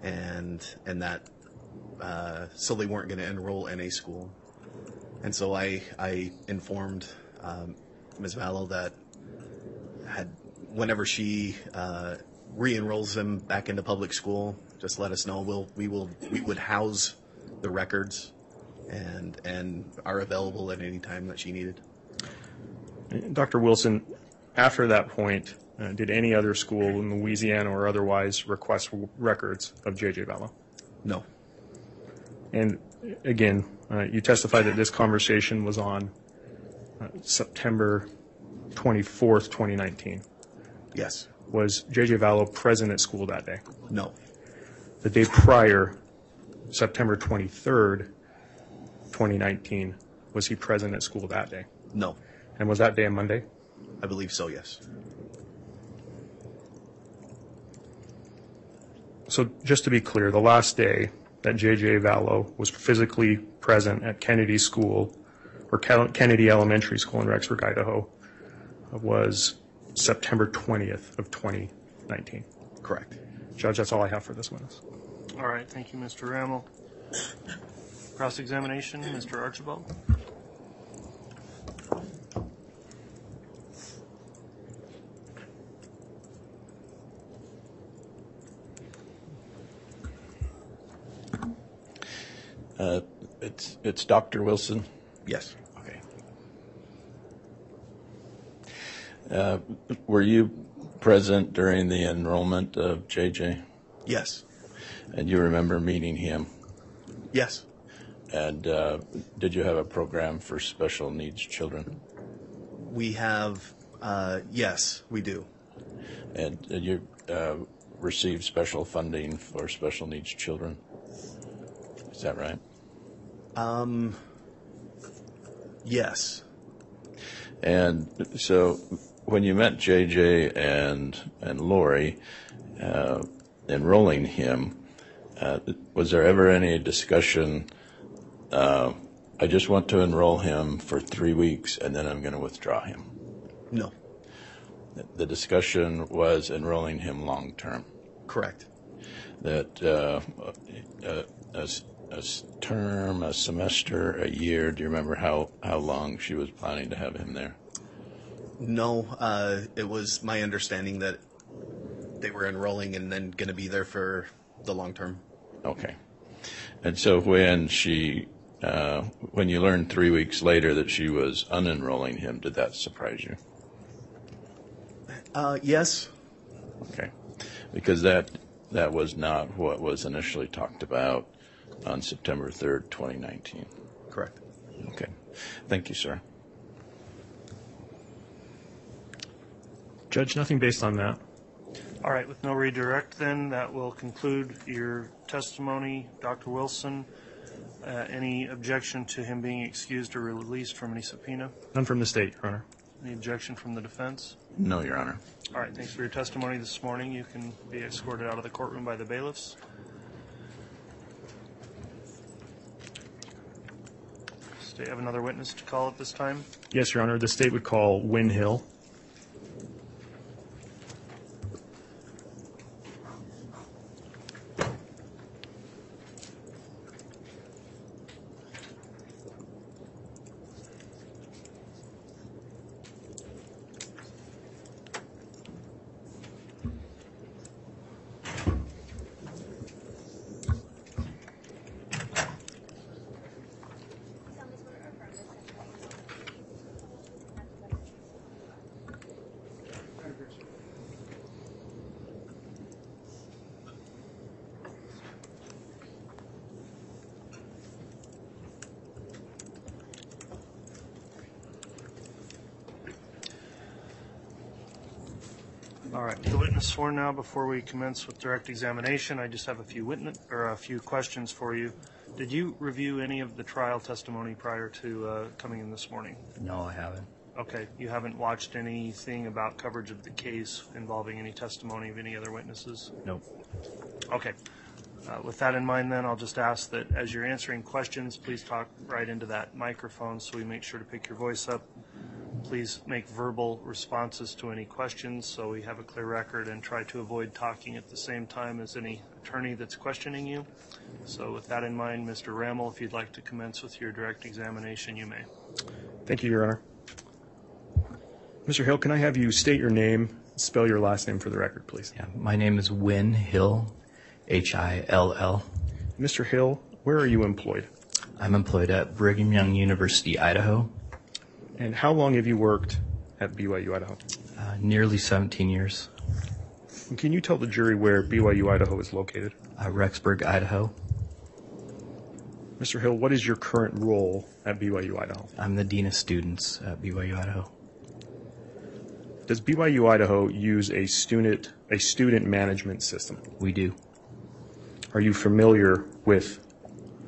and that so they weren't going to enroll in a school. And so I informed Ms. Vallow that whenever she re-enrolls him back into public school, just let us know. We would house the records and are available at any time that she needed. Dr. Wilson, after that point, did any other school in Louisiana or otherwise request records of J.J. Vallow? No. And again, you testified that this conversation was on September 24th, 2019. Yes. Was J.J. Vallow present at school that day? No. The day prior, September 23rd, 2019, was he present at school that day? No. And was that day a Monday? I believe so, yes. So just to be clear, the last day that J.J. Vallow was physically present at Kennedy School, or Kennedy Elementary School in Rexburg, Idaho, was September 20th of 2019. Correct. Judge, that's all I have for this witness. All right, thank you, Mr. Rammel. Cross-examination, Mr. Archibald. It's Dr. Wilson. Yes. Okay. Were you present during the enrollment of JJ? Yes. And you remember meeting him? Yes. And did you have a program for special needs children? We have, yes, we do. And you received special funding for special needs children? Is that right? Yes. And so when you met JJ and Lori, enrolling him, was there ever any discussion, I just want to enroll him for 3 weeks and then I'm going to withdraw him? No. The discussion was enrolling him long term. Correct. That a term, a semester, a year, do you remember how long she was planning to have him there? No, it was my understanding that they were enrolling and then going to be there for the long term. Okay. And so when when you learned 3 weeks later that she was unenrolling him, did that surprise you? Yes. Okay. Because that was not what was initially talked about on September 3rd, 2019. Correct. Okay. Thank you, sir. Judge, nothing based on that. All right, with no redirect then, that will conclude your testimony, Dr. Wilson. Any objection to him being excused or released from any subpoena? None from the state, Your Honor. Any objection from the defense? No, Your Honor. All right, thanks for your testimony this morning. You can be escorted out of the courtroom by the bailiffs. State have another witness to call at this time. Yes, Your Honor. The state would call Wynn Hill. All right, the witness sworn now. Before we commence with direct examination, I just have a few questions for you. Did you review any of the trial testimony prior to coming in this morning? No, I haven't. Okay, you haven't watched anything about coverage of the case involving any testimony of any other witnesses? Nope. Okay. With that in mind, then, I'll just ask that as you're answering questions, please talk right into that microphone so we make sure to pick your voice up. Please make verbal responses to any questions so we have a clear record, and try to avoid talking at the same time as any attorney that's questioning you. So with that in mind, Mr. Rammel, if you'd like to commence with your direct examination, you may. Thank you, Your Honor. Mr. Hill, can I have you state your name, spell your last name for the record, please? Yeah, my name is Wynn Hill, Hill. Mr. Hill, where are you employed? I'm employed at Brigham Young University, Idaho. And how long have you worked at BYU Idaho? Nearly 17 years. And can you tell the jury where BYU Idaho is located? Rexburg, Idaho. Mr. Hill, what is your current role at BYU Idaho? I'm the Dean of Students at BYU Idaho. Does BYU Idaho use a student management system? We do. Are you familiar with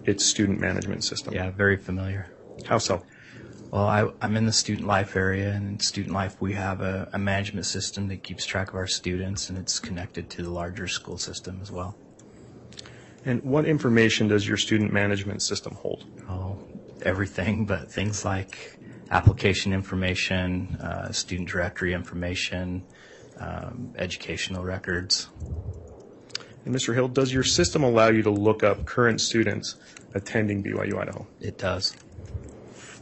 its student management system? Yeah, very familiar. How so? Well, I'm in the student life area, and in student life we have a management system that keeps track of our students, and it's connected to the larger school system as well. And what information does your student management system hold? Oh, everything, but things like application information, student directory information, educational records. And Mr. Hill, does your system allow you to look up current students attending BYU Idaho? It does.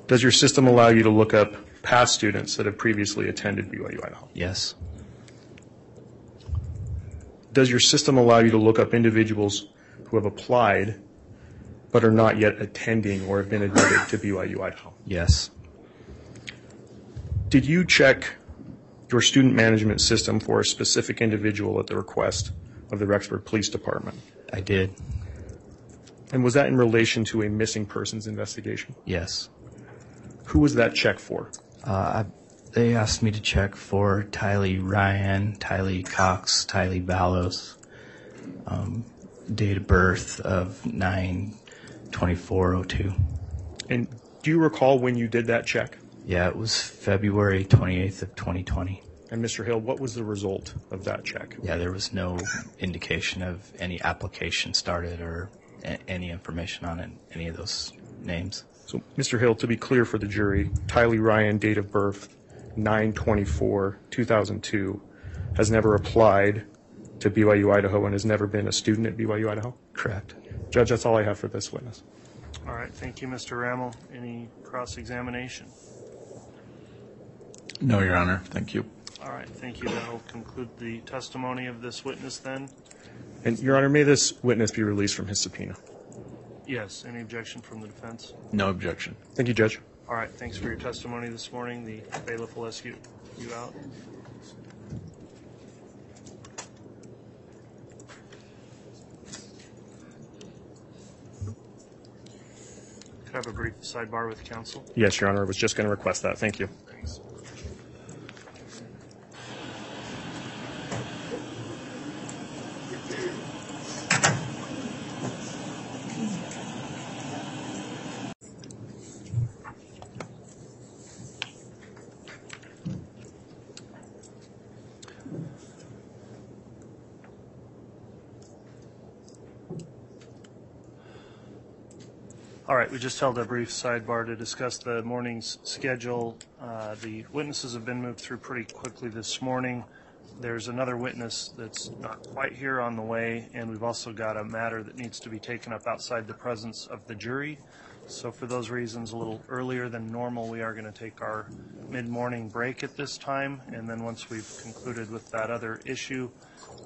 Does your system allow you to look up past students that have previously attended BYU Idaho? Yes. Does your system allow you to look up individuals who have applied but are not yet attending or have been admitted to BYU Idaho? Yes. Did you check your student management system for a specific individual at the request of the Rexburg Police Department? I did. And was that in relation to a missing persons investigation? Yes. Who was that check for? They asked me to check for Tylee Ryan, Tylee Cox, Tylee Vallows, date of birth of 9/24/02. And do you recall when you did that check? Yeah, it was February 28th of 2020. And Mr. Hill, what was the result of that check? Yeah, there was no indication of any application started or any information on it, any of those names. So, Mr. Hill, to be clear for the jury, Tylee Ryan, date of birth 9/24/2002, has never applied to BYU Idaho and has never been a student at BYU Idaho? Correct. Judge, that's all I have for this witness. All right, thank you, Mr. Rammel. Any cross-examination? No, Your Honor. Thank you. All right, thank you. That will conclude the testimony of this witness then. And, Your Honor, may this witness be released from his subpoena? Yes, any objection from the defense? No objection. Thank you, Judge. All right, thanks for your testimony this morning. The bailiff will escort you out. Could I have a brief sidebar with counsel? Yes, Your Honor, I was just going to request that. Thank you. Thanks. All right, we just held a brief sidebar to discuss the morning's schedule. The witnesses have been moved through pretty quickly this morning. There's another witness that's not quite here on the way, and we've also got a matter that needs to be taken up outside the presence of the jury. So for those reasons, a little earlier than normal, we are going to take our mid-morning break at this time, and then once we've concluded with that other issue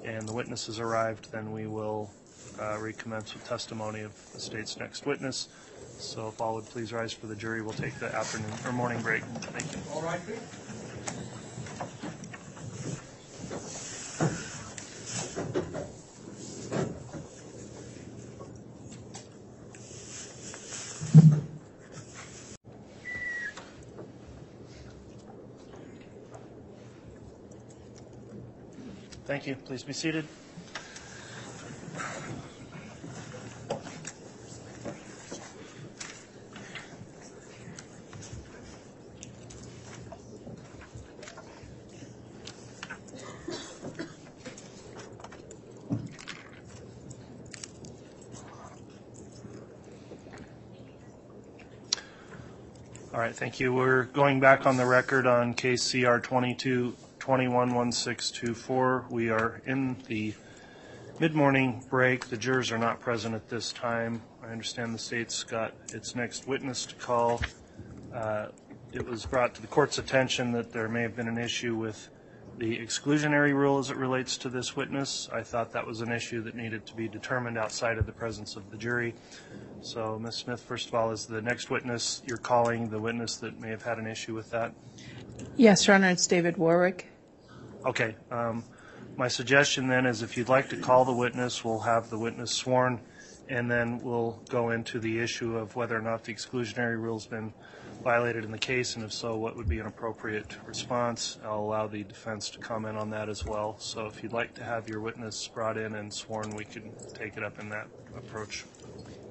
and the witnesses arrived, then we will recommence with testimony of the state's next witness. So if all would please rise for the jury, we'll take the afternoon or morning break. Thank you. All right, please. Thank you. Please be seated. All right, thank you. We're going back on the record on case CR 22-21-1624. We are in the mid-morning break. The jurors are not present at this time. I understand the state's got its next witness to call. It was brought to the court's attention that there may have been an issue with the exclusionary rule as it relates to this witness. I thought that was an issue that needed to be determined outside of the presence of the jury. So, Ms. Smith, first of all, is the next witness you're calling the witness that may have had an issue with that? Yes, Your Honor, it's David Warwick. Okay. My suggestion then is if you'd like to call the witness, we'll have the witness sworn, and then we'll go into the issue of whether or not the exclusionary rule has been violated in the case, and if so, what would be an appropriate response. I'll allow the defense to comment on that as well. So if you'd like to have your witness brought in and sworn, we can take it up in that approach.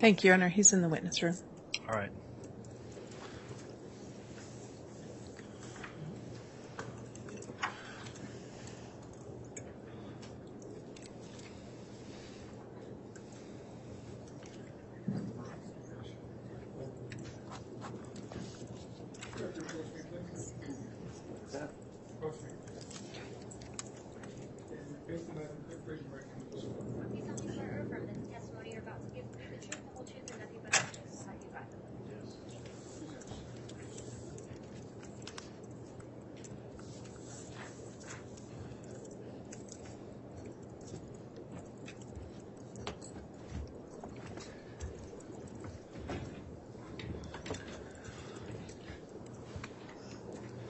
Thank you, Your Honor. He's in the witness room. All right.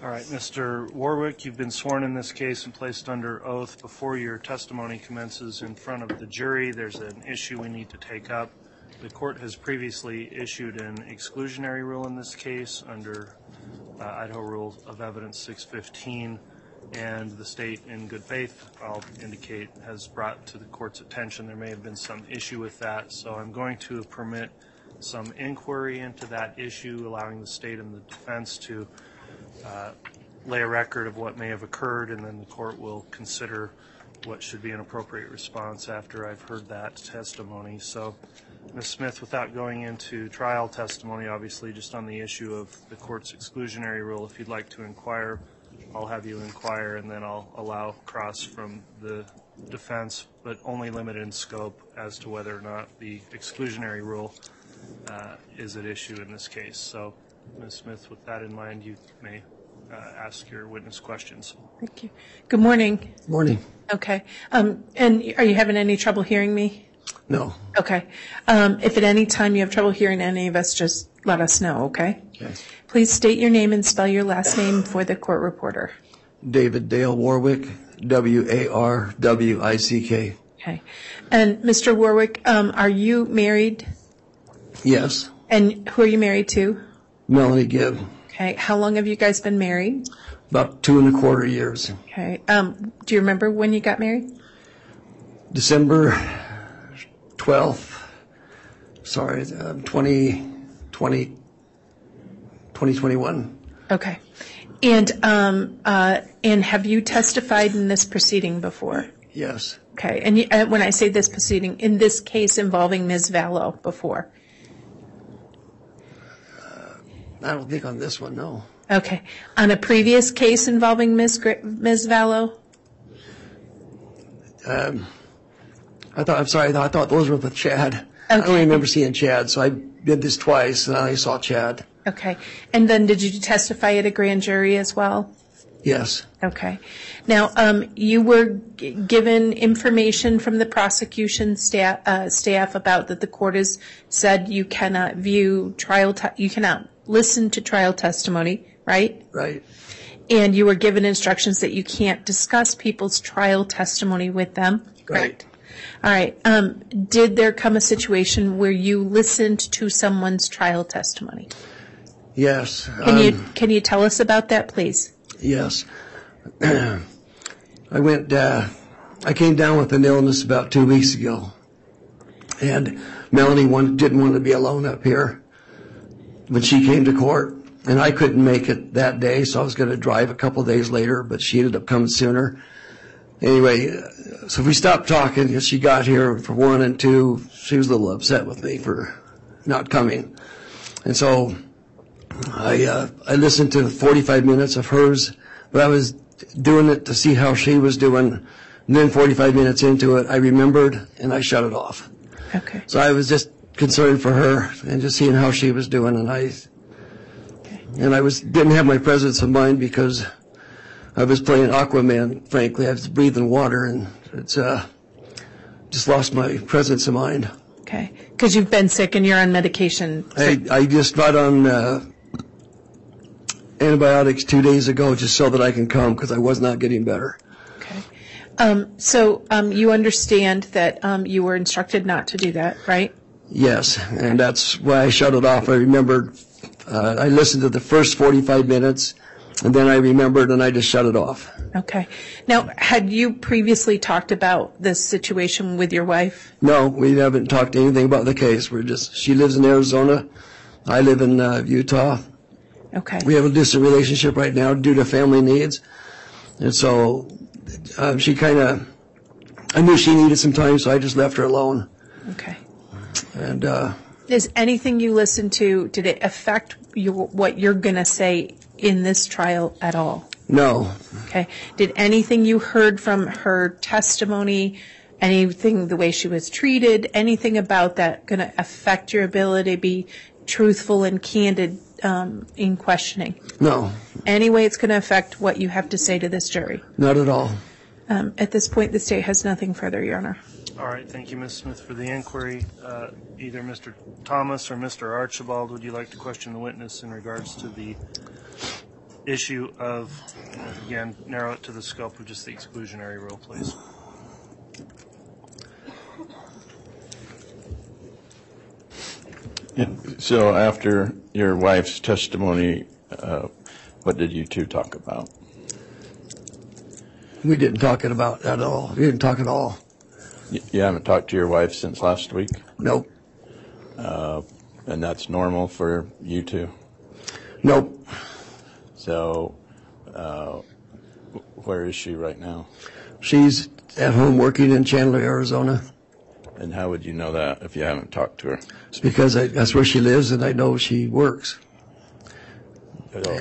All right, Mr. Warwick, you've been sworn in this case and placed under oath. Before your testimony commences in front of the jury, there's an issue we need to take up. The court has previously issued an exclusionary rule in this case under Idaho Rule of Evidence 615, and the state, in good faith, I'll indicate, has brought to the court's attention there may have been some issue with that. So I'm going to permit some inquiry into that issue, allowing the state and the defense to lay a record of what may have occurred, and then the court will consider what should be an appropriate response after I've heard that testimony. So, Ms. Smith, without going into trial testimony, obviously, just on the issue of the court's exclusionary rule, if you'd like to inquire, I'll have you inquire, and then I'll allow cross from the defense, but only limited in scope as to whether or not the exclusionary rule is at issue in this case. So, Ms. Smith, with that in mind, you may ask your witness questions. Thank you. Good morning. Morning. Okay. And are you having any trouble hearing me? No. Okay. If at any time you have trouble hearing any of us, just let us know, okay? Okay. Please state your name and spell your last name for the court reporter. David Dale Warwick, Warwick. Okay. And Mr. Warwick, are you married? Yes. And who are you married to? Melanie Gibb. Okay. How long have you guys been married? About 2.25 years. Okay. Do you remember when you got married? December 12th. Sorry, 2021. Okay. And have you testified in this proceeding before? Yes. Okay. And when I say this proceeding, in this case involving Ms. Vallow before? I don't think on this one, no. Okay. On a previous case involving Ms. Vallow? I thought those were with Chad. I don't remember seeing Chad, so I did this twice, and I saw Chad. Okay. And then did you testify at a grand jury as well? Yes. Okay. Now, you were given information from the prosecution staff about that the court has said you cannot view you cannot listen to trial testimony, right? Right. And you were given instructions that you can't discuss people's trial testimony with them, correct? All right. Did there come a situation where you listened to someone's trial testimony? Yes. Can you tell us about that, please? Yes. I came down with an illness about 2 weeks ago, and Melanie didn't want to be alone up here when she came to court, and I couldn't make it that day, so I was going to drive a couple of days later, but she ended up coming sooner. Anyway, so we stopped talking because she got here for 1 and 2. She was a little upset with me for not coming, and so I listened to 45 minutes of hers, but I was doing it to see how she was doing. And then 45 minutes into it, I remembered, and I shut it off. Okay. So I was just concerned for her and just seeing how she was doing, and I didn't have my presence of mind because I was playing Aquaman. Frankly, I was breathing water, and it's just lost my presence of mind. Okay. Because you've been sick and you're on medication. I just got on antibiotics 2 days ago just so that I can come because I was not getting better. Okay. So you understand that you were instructed not to do that, right? Yes, and that's why I shut it off. I remembered, I listened to the first 45 minutes, and then I remembered, and I just shut it off. Okay. Now, had you previously talked about this situation with your wife? No, we haven't talked anything about the case. She lives in Arizona. I live in Utah. Okay. We have a distant relationship right now due to family needs. And so I knew she needed some time, so I just left her alone. Okay. And is anything you listened to, did it affect what you're going to say in this trial at all? No. Okay. Did anything you heard from her testimony, anything the way she was treated, anything about that going to affect your ability to be truthful and candid in questioning? No. Any way it's going to affect what you have to say to this jury? Not at all. At this point, the state has nothing further, Your Honor. All right. Thank you, Ms. Smith, for the inquiry. Either Mr. Thomas or Mr. Archibald, would you like to question the witness in regards to the issue of, again, narrow it to the scope of just the exclusionary rule, please? So after your wife's testimony, what did you two talk about? We didn't talk about that at all. We didn't talk at all. You haven't talked to your wife since last week? Nope. And that's normal for you two? Nope. So where is she right now? She's at home working in Chandler, Arizona. And how would you know that if you haven't talked to her? It's because that's where she lives, and I know she works.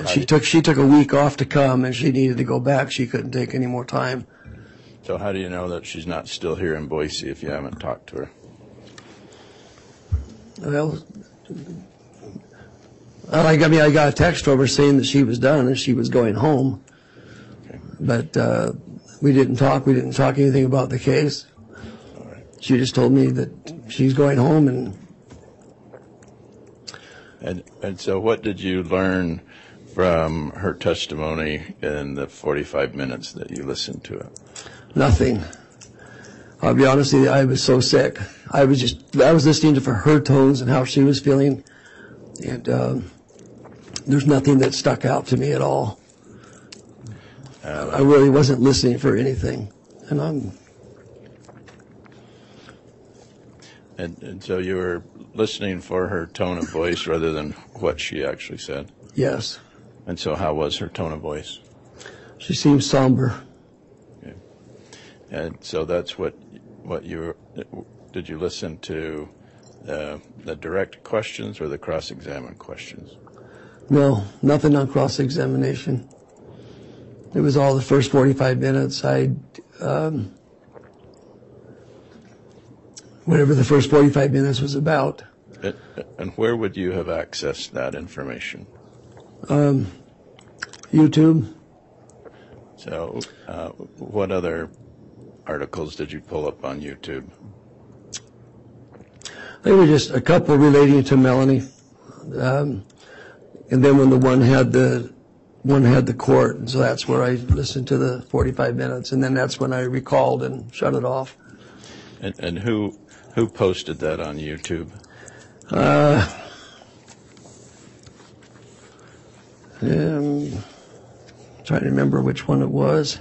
She took a week off to come, and she needed to go back. She couldn't take any more time. So how do you know that she's not still here in Boise if you haven't talked to her? Well, I got a text from her saying that she was done and she was going home. Okay. But we didn't talk. We didn't talk anything about the case. All right. She just told me that she's going home. And so what did you learn from her testimony in the 45 minutes that you listened to it? Nothing. I'll be honest with you, I was so sick. I was listening to her tones and how she was feeling, and there's nothing that stuck out to me at all. I really wasn't listening for anything, And so you were listening for her tone of voice rather than what she actually said? Yes. And so how was her tone of voice? She seemed somber. Okay. And so that's what did you listen to the direct questions or the cross-examined questions? No, nothing on cross-examination. It was all the first 45 minutes. Whatever the first 45 minutes was about. And where would you have accessed that information? YouTube. So what other articles did you pull up on YouTube? There were just a couple relating to Melanie. And then when the one had the court, and so that's where I listened to the 45 minutes, and then that's when I recalled and shut it off. And who posted that on YouTube? Trying to remember which one it was.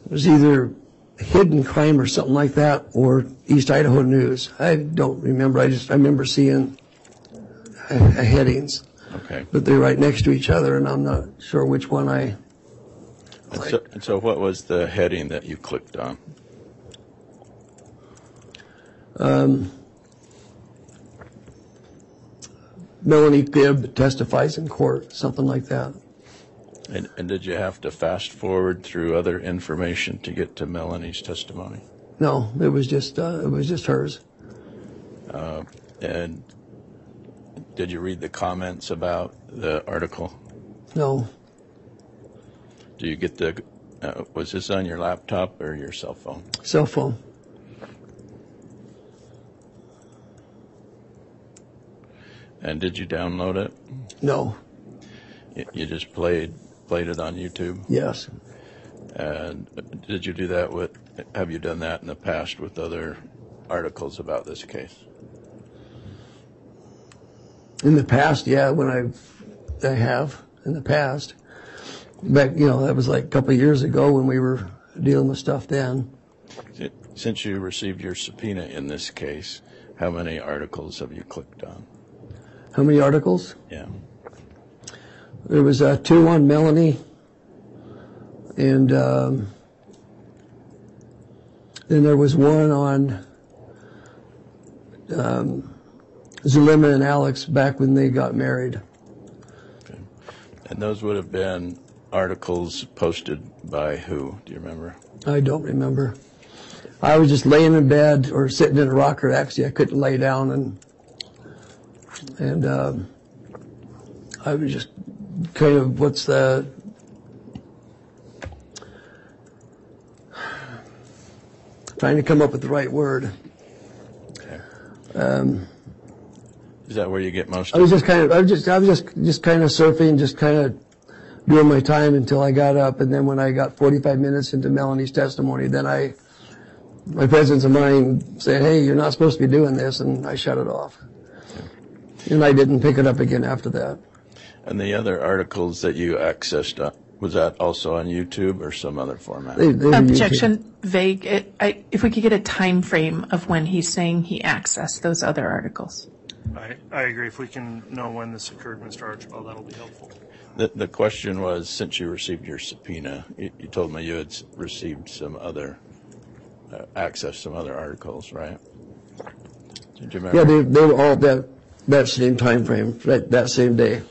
It was either Hidden Crime or something like that, or East Idaho News. I don't remember. I remember seeing headings. Okay. But they're right next to each other, and I'm not sure which one I. So what was the heading that you clicked on? Melanie Bibb testifies in court, something like that. And did you have to fast forward through other information to get to Melanie's testimony? No, it was just hers. And did you read the comments about the article? No. Do you get the? Was this on your laptop or your cell phone? Cell phone. And did you download it? No. You just played it on YouTube? Yes. And did you do that have you done that in the past with other articles about this case? In the past, yeah, I have in the past. Back, that was like a couple of years ago when we were dealing with stuff then. Since you received your subpoena in this case, how many articles have you clicked on? How many articles? Yeah. There was 2 on Melanie, and then there was one on Zulema and Alex back when they got married. Okay. And those would have been articles posted by who? Do you remember? I don't remember. I was just laying in bed or sitting in a rocker. Actually, I couldn't lay down, and I was just kind of trying to come up with the right word. Okay. Is that where you get most? I was just kind of surfing, just kind of doing my time until I got up, and then when I got 45 minutes into Melanie's testimony, then my presence of mind said, "Hey, you're not supposed to be doing this," and I shut it off. Okay. And I didn't pick it up again after that. And the other articles that you accessed, was that also on YouTube or some other format? Objection, vague. If we could get a time frame of when he's saying he accessed those other articles. I agree. If we can know when this occurred, Mr. Archibald, that'll be helpful. The question was, since you received your subpoena, you told me you had received some other, accessed some other articles, right? Did you remember? Yeah, they were all that same time frame, that same day.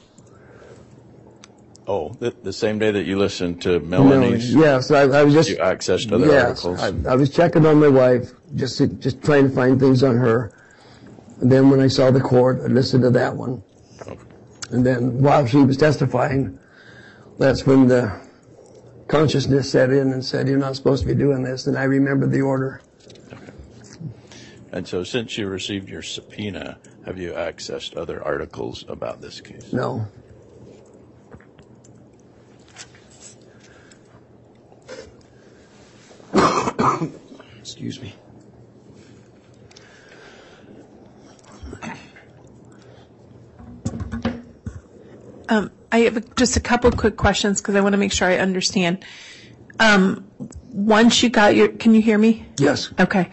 Oh, the same day that you listened to Melanie's? Yes, I was just... You accessed other articles? I was checking on my wife, just trying to find things on her. And then when I saw the court, I listened to that one. Okay. And then while she was testifying, that's when the consciousness set in and said, "You're not supposed to be doing this." And I remembered the order. Okay. And so since you received your subpoena, have you accessed other articles about this case? No. Excuse me. I have just a couple of quick questions because I want to make sure I understand. Once you got can you hear me? Yes. Okay.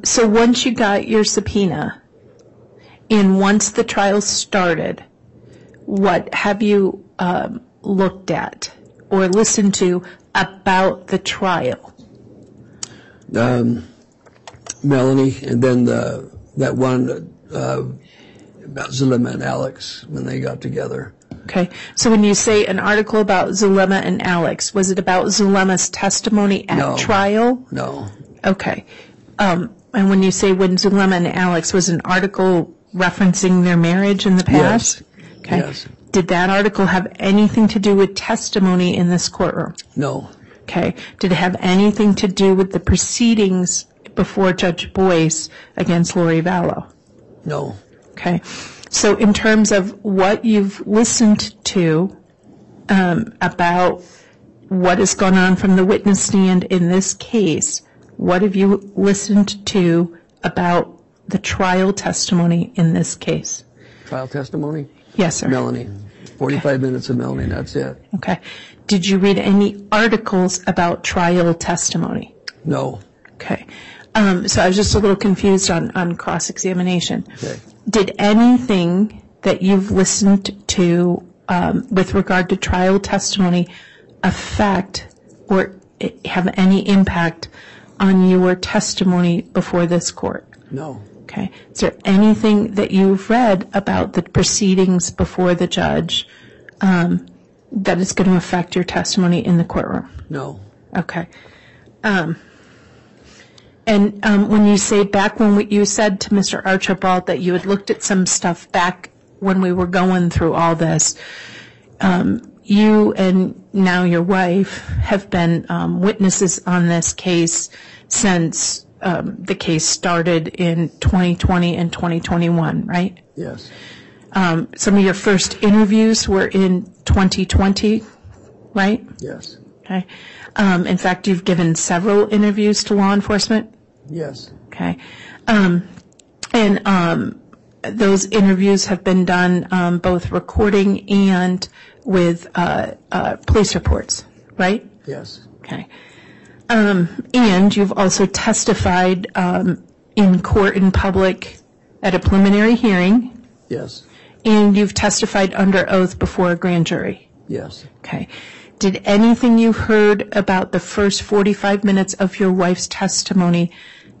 So once you got your subpoena And once the trial started, what have you looked at or listened to about the trial? Melanie, and then that one about Zulema and Alex when they got together. Okay. So when you say an article about Zulema and Alex, was it about Zulema's testimony at trial? No. Okay. And when you say when Zulema and Alex, was an article referencing their marriage in the past? Yes. Okay. Yes. Did that article have anything to do with testimony in this courtroom? No. Okay. Did it have anything to do with the proceedings before Judge Boyce against Lori Vallow? No. Okay. So in terms of what you've listened to about what has gone on from the witness stand in this case, what have you listened to about the trial testimony in this case? Trial testimony? Yes, sir. Melanie. 45 minutes of Melanie, that's it. Okay. Did you read any articles about trial testimony? No. Okay. So I was just a little confused on cross-examination. Okay. Did anything that you've listened to with regard to trial testimony affect or have any impact on your testimony before this court? No. Okay. Is there anything that you've read about the proceedings before the judge that is going to affect your testimony in the courtroom? No. Okay. And when you say back when you said to Mr. Archibald that you had looked at some stuff back when we were going through all this, you and now your wife have been witnesses on this case since the case started in 2020 and 2021, right? Yes. Some of your first interviews were in 2020, right? Yes. Okay. In fact, you've given several interviews to law enforcement? Yes. Okay. And those interviews have been done both recording and with police reports, right? Yes. Okay. And you've also testified in court in public at a preliminary hearing. Yes. And you've testified under oath before a grand jury. Yes. Okay. Did anything you heard about the first 45 minutes of your wife's testimony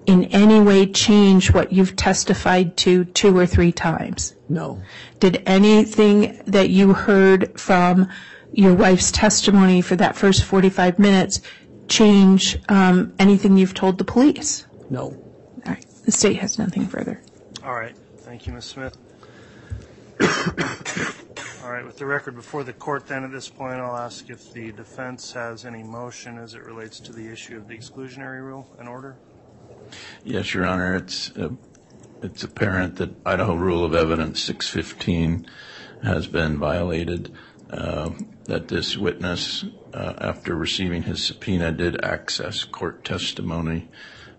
in any way change what you've testified to 2 or 3 times? No. Did anything that you heard from your wife's testimony for that first 45 minutes change anything you've told the police? No. All right. The state has nothing further. All right. Thank you, Ms. Smith. All right. With the record before the court, then, at this point, I'll ask if the defense has any motion as it relates to the issue of the exclusionary rule and order. Yes, Your Honor. It's apparent that Idaho Rule of Evidence 615 has been violated, that this witness, after receiving his subpoena, did access court testimony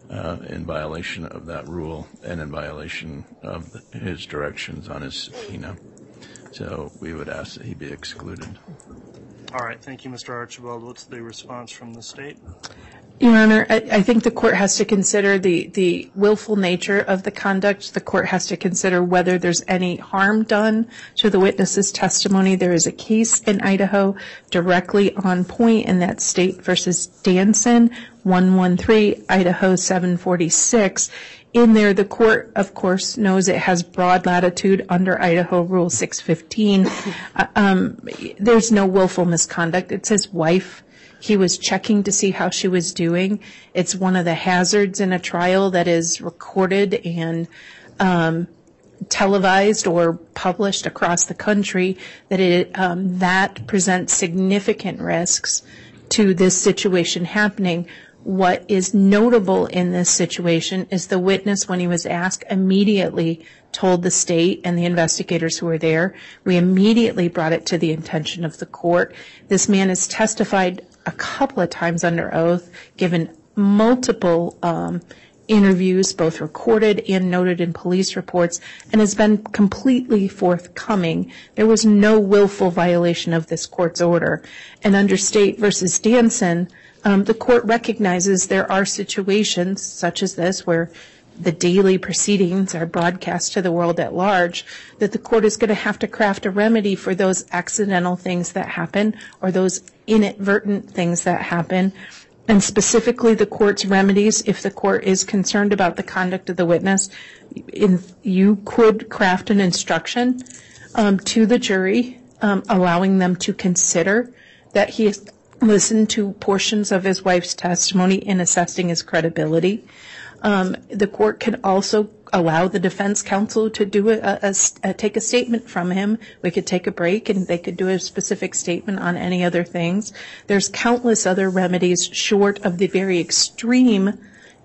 in violation of that rule and in violation of his directions on his subpoena. So we would ask that he be excluded. All right. Thank you, Mr. Archibald. What's the response from the state? Your Honor, I think the court has to consider the willful nature of the conduct. The court has to consider whether there's any harm done to the witness's testimony. There is a case in Idaho directly on point, and that's State versus Danson, 113 Idaho 746. In there, the court, of course, knows it has broad latitude under Idaho Rule 615. There's no willful misconduct. It's his wife. He was checking to see how she was doing. It's one of the hazards in a trial that is recorded and televised or published across the country, that that presents significant risks to this situation happening. What is notable in this situation is the witness, when he was asked, immediately told the state and the investigators who were there. We immediately brought it to the attention of the court. This man has testified a couple of times under oath, given multiple interviews, both recorded and noted in police reports, and has been completely forthcoming. There was no willful violation of this court's order. And under State versus Danson, the court recognizes there are situations such as this where the daily proceedings are broadcast to the world at large, that the court is going to have to craft a remedy for those accidental things that happen or those inadvertent things that happen. And specifically the court's remedies, if the court is concerned about the conduct of the witness, you could craft an instruction to the jury, allowing them to consider that he has listened to portions of his wife's testimony in assessing his credibility. The court can also allow the defense counsel to do take a statement from him. We could take a break and they could do a specific statement on any other things. There's countless other remedies short of the very extreme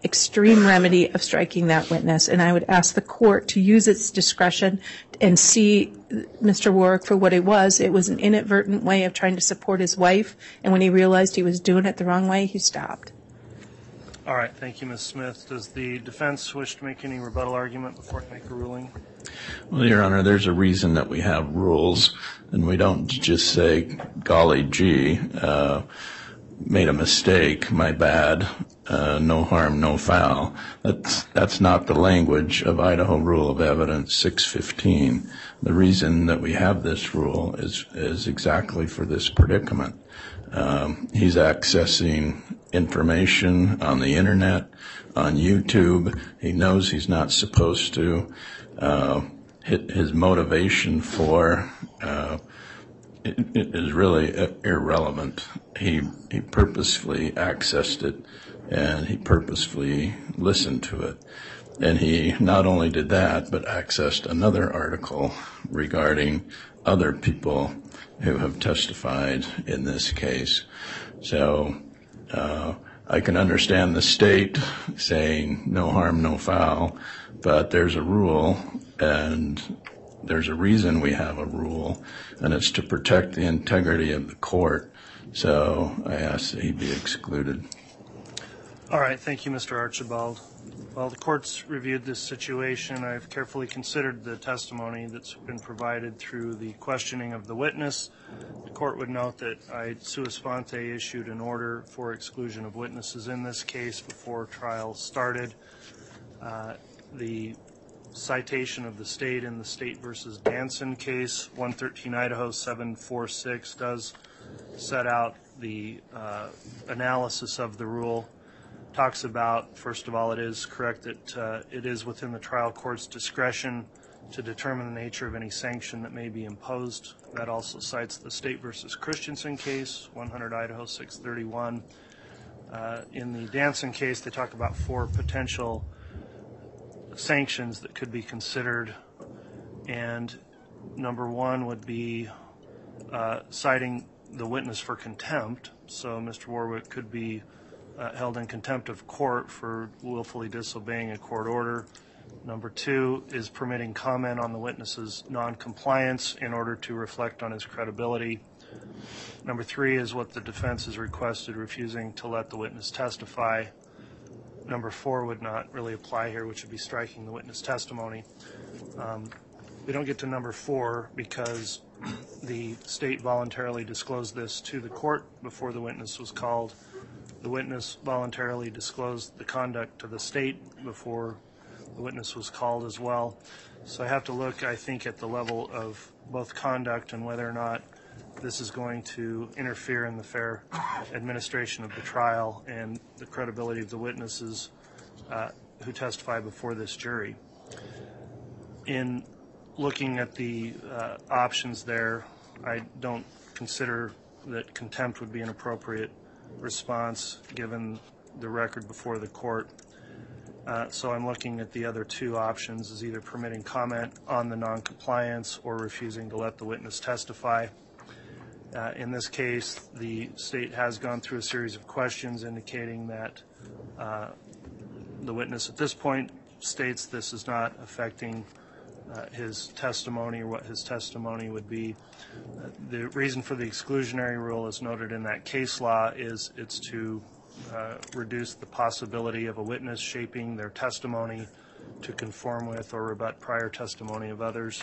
remedy of striking that witness. And I would ask the court to use its discretion and see Mr. Warwick for what it was. It was an inadvertent way of trying to support his wife. And when he realized he was doing it the wrong way, he stopped. All right. Thank you, Ms. Smith. Does the defense wish to make any rebuttal argument before I make a ruling? Well, Your Honor, there's a reason that we have rules, and we don't just say, golly gee, made a mistake, my bad, no harm, no foul. That's not the language of Idaho Rule of Evidence 615. The reason that we have this rule is exactly for this predicament. He's accessing information on the internet, on YouTube. He knows he's not supposed to. His motivation for it is really irrelevant. He purposefully accessed it, and he purposefully listened to it. And he not only did that, but accessed another article regarding other people who have testified in this case. So I can understand the state saying no harm, no foul, but there's a rule, and there's a reason we have a rule, and it's to protect the integrity of the court. So I ask that he be excluded. All right. Thank you, Mr. Archibald. While the court's reviewed this situation, I've carefully considered the testimony that's been provided through the questioning of the witness. The court would note that I, sua sponte, issued an order for exclusion of witnesses in this case before trial started. The citation of the state in the State versus Danson case, 113 Idaho 746, does set out the analysis of the rule. Talks about, first of all, it is correct that it is within the trial court's discretion to determine the nature of any sanction that may be imposed. That also cites the State versus Christensen case, 100 Idaho 631. In the Danson case, they talk about 4 potential sanctions that could be considered, and number 1 would be citing the witness for contempt. So Mr. Warwick could be held in contempt of court for willfully disobeying a court order. Number 2 is permitting comment on the witness's noncompliance in order to reflect on his credibility. Number 3 is what the defense has requested, refusing to let the witness testify. Number 4 would not really apply here, which would be striking the witness testimony. We don't get to number 4 because the state voluntarily disclosed this to the court before the witness was called. The witness voluntarily disclosed the conduct to the state before the witness was called as well. So I have to look, I think, at the level of both conduct and whether or not this is going to interfere in the fair administration of the trial and the credibility of the witnesses who testify before this jury. In looking at the options there, I don't consider that contempt would be an appropriate response given the record before the court. So I'm looking at the other 2 options as either permitting comment on the noncompliance or refusing to let the witness testify. In this case, the state has gone through a series of questions indicating that the witness at this point states this is not affecting his testimony or what his testimony would be. The reason for the exclusionary rule, as noted in that case law, is it's to reduce the possibility of a witness shaping their testimony to conform with or rebut prior testimony of others.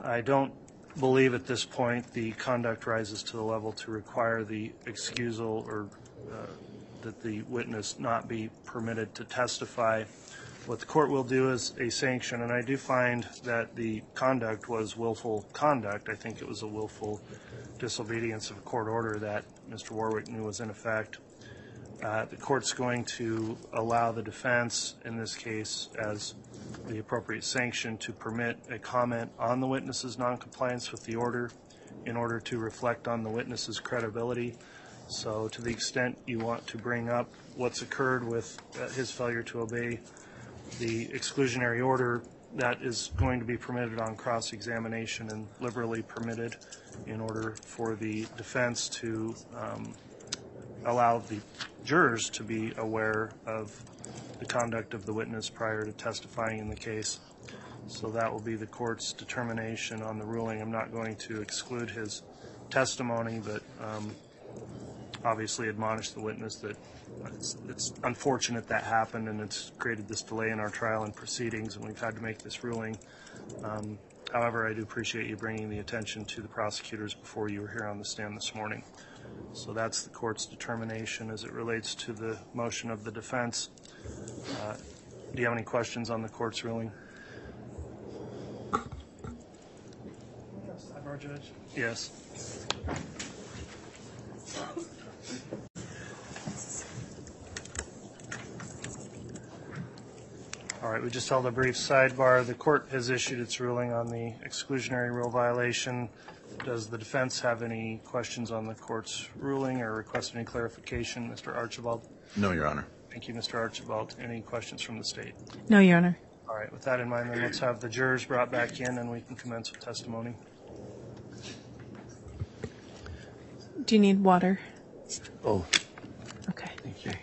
I don't believe at this point the conduct rises to the level to require the excusal or that the witness not be permitted to testify. What the court will do is a sanction, and I do find that the conduct was willful conduct. I think it was a willful disobedience of a court order that Mr. Warwick knew was in effect. The court's going to allow the defense, in this case, as the appropriate sanction, to permit a comment on the witness's noncompliance with the order in order to reflect on the witness's credibility. So to the extent you want to bring up what's occurred with his failure to obey the exclusionary order, that is going to be permitted on cross-examination and liberally permitted in order for the defense to allow the jurors to be aware of the conduct of the witness prior to testifying in the case. So that will be the court's determination on the ruling. I'm not going to exclude his testimony, but obviously admonish the witness that it's unfortunate that happened, and it's created this delay in our trial and proceedings, and we've had to make this ruling. However, I do appreciate you bringing the attention to the prosecutors before you were here on the stand this morning. So that's the court's determination as it relates to the motion of the defense. Do you have any questions on the court's ruling? Sidebar, Judge. Yes. All right, we just held a brief sidebar. The court has issued its ruling on the exclusionary rule violation. Does the defense have any questions on the court's ruling or request any clarification? Mr. Archibald? No, Your Honor. Thank you, Mr. Archibald. Any questions from the state? No, Your Honor. All right, with that in mind, then let's have the jurors brought back in and we can commence with testimony. Do you need water? Oh, Okay. okay.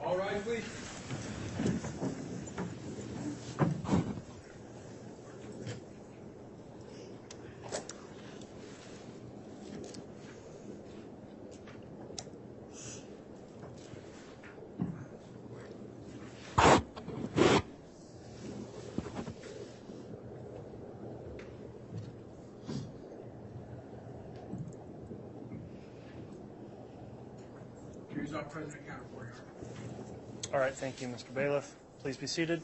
All right, please. Jury's not present, accounted for, Your Honor. All right, thank you, Mr. Bailiff. Please be seated.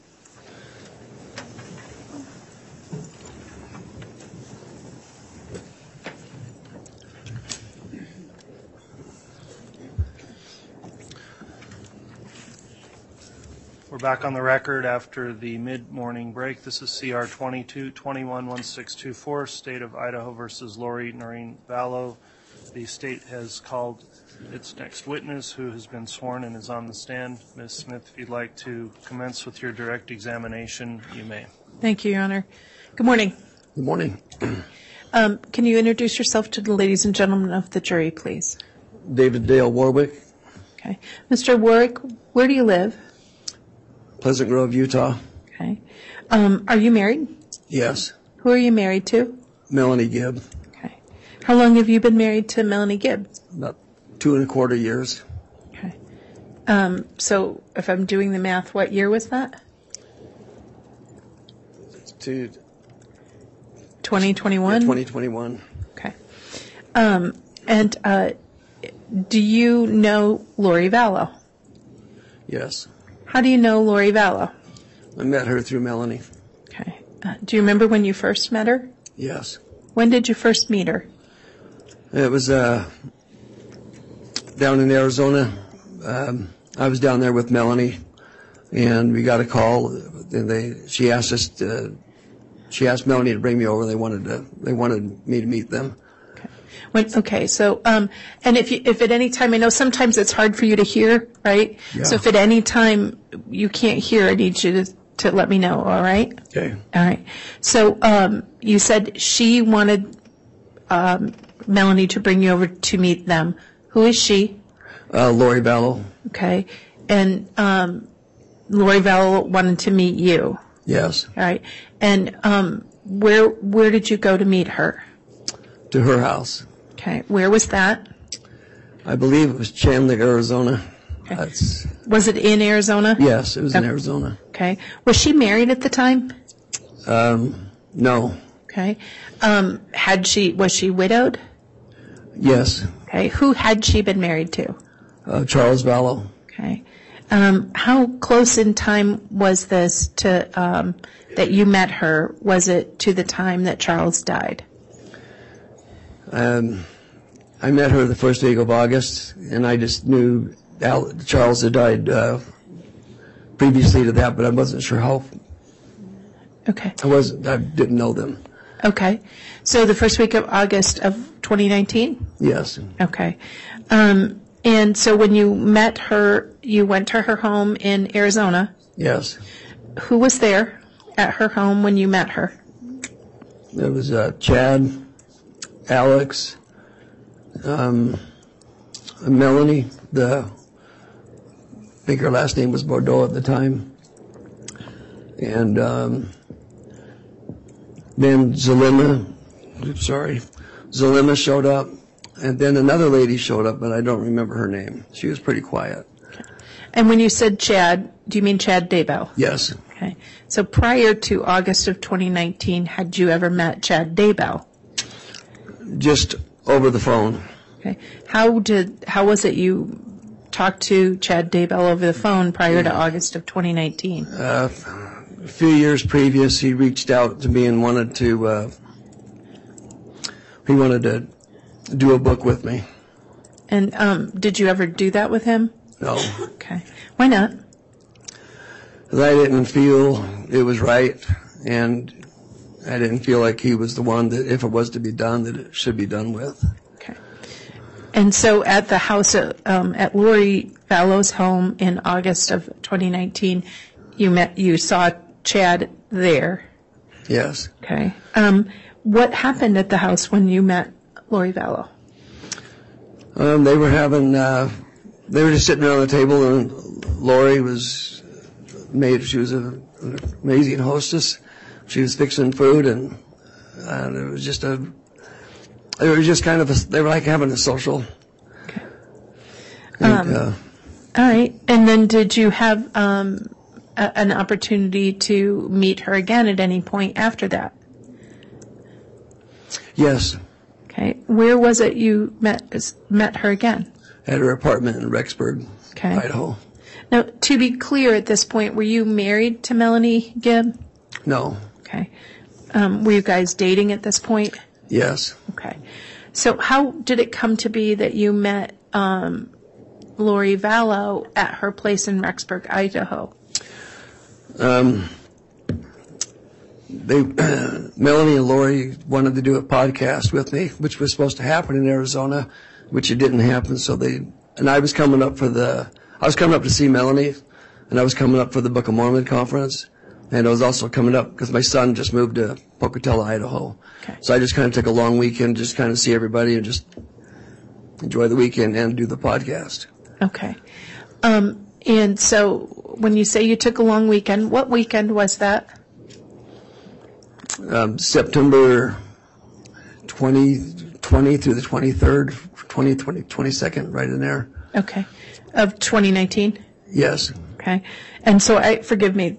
We're back on the record after the mid-morning break. This is CR 22-21-1624, State of Idaho versus Lori Vallow. The state has called its next witness, who has been sworn and is on the stand. Ms. Smith, if you'd like to commence with your direct examination, you may. Thank you, Your Honor. Good morning. Good morning. Can you introduce yourself to the ladies and gentlemen of the jury, please? David Dale Warwick, Okay. Mr. Warwick, where do you live? Pleasant Grove, Utah. Okay. Are you married? Yes. Who are you married to? Melanie Gibb, Okay. How long have you been married to Melanie Gibb? about 2.25 years. Okay. So if I'm doing the math, what year was that? To 2021? 2021. Okay. And do you know Lori Vallow? Yes. How do you know Lori Vallow? I met her through Melanie. Okay. Do you remember when you first met her? Yes. When did you first meet her? It was down in Arizona. I was down there with Melanie, and we got a call. And she asked Melanie to bring me over. They wanted me to meet them. Okay, so, and if at any time, I know sometimes it's hard for you to hear, right? Yeah. So if at any time you can't hear, I need you to let me know, all right? Okay. All right. So, you said she wanted, Melanie to bring you over to meet them. Who is she? Lori Vallow. Okay. And, Lori Vallow wanted to meet you. Yes. All right. And, where did you go to meet her? To her house. Okay. Where was that? I believe it was Chandler, Arizona. Okay. That's, Was it in Arizona? yes, it was in Arizona. Okay. Was she married at the time? No. Okay. Was she widowed? Yes. Okay. Who had she been married to? Charles Vallow. Okay. How close in time was this to, that you met her? Was it to the time that Charles died? I met her the first week of August, and I just knew Charles had died previously to that, but I wasn't sure how. Okay. I didn't know them. Okay. So the first week of August of 2019? Yes. Okay. And so when you met her, you went to her home in Arizona. Yes. Who was there at her home when you met her? There was Chad, Alex, Melanie, I think her last name was Bordeaux at the time, and then Zalima showed up, and then another lady showed up, but I don't remember her name. She was pretty quiet. And when you said Chad, do you mean Chad Daybell? Yes. Okay. So prior to August of 2019, had you ever met Chad Daybell? Just over the phone. Okay. How was it you talked to Chad Daybell over the phone prior to August of 2019? A few years previous, he reached out to me and wanted to do a book with me. And did you ever do that with him? No. Okay. Why not? Because I didn't feel it was right, and I didn't feel like he was the one that, if it was to be done, that it should be done with. Okay. And so at the house, at Lori Vallow's home in August of 2019, you saw Chad there. Yes. Okay. What happened at the house when you met Lori Vallow? They were just sitting around the table, and Lori she was an amazing hostess. She was fixing food, and it was just kind of they were like having a social. All right. And then did you have an opportunity to meet her again at any point after that? Yes. Okay. Where was it you met her again? At her apartment in Rexburg, Okay. Idaho. Now, to be clear at this point, were you married to Melanie Gibb? No. Okay. Were you guys dating at this point? Yes. Okay. So how did it come to be that you met Lori Vallow at her place in Rexburg, Idaho? Melanie and Lori wanted to do a podcast with me, which was supposed to happen in Arizona, which it didn't happen. And I was coming up to see Melanie, and I was coming up for the Book of Mormon conference, and I was also coming up because my son just moved to Pocatello, Idaho. Okay. So I just kind of took a long weekend, just kind of see everybody and just enjoy the weekend and do the podcast. Okay. And so when you say you took a long weekend, what weekend was that? September 2020 through the 23rd, 22nd, right in there. Okay. Of 2019? Yes. Okay. And so forgive me,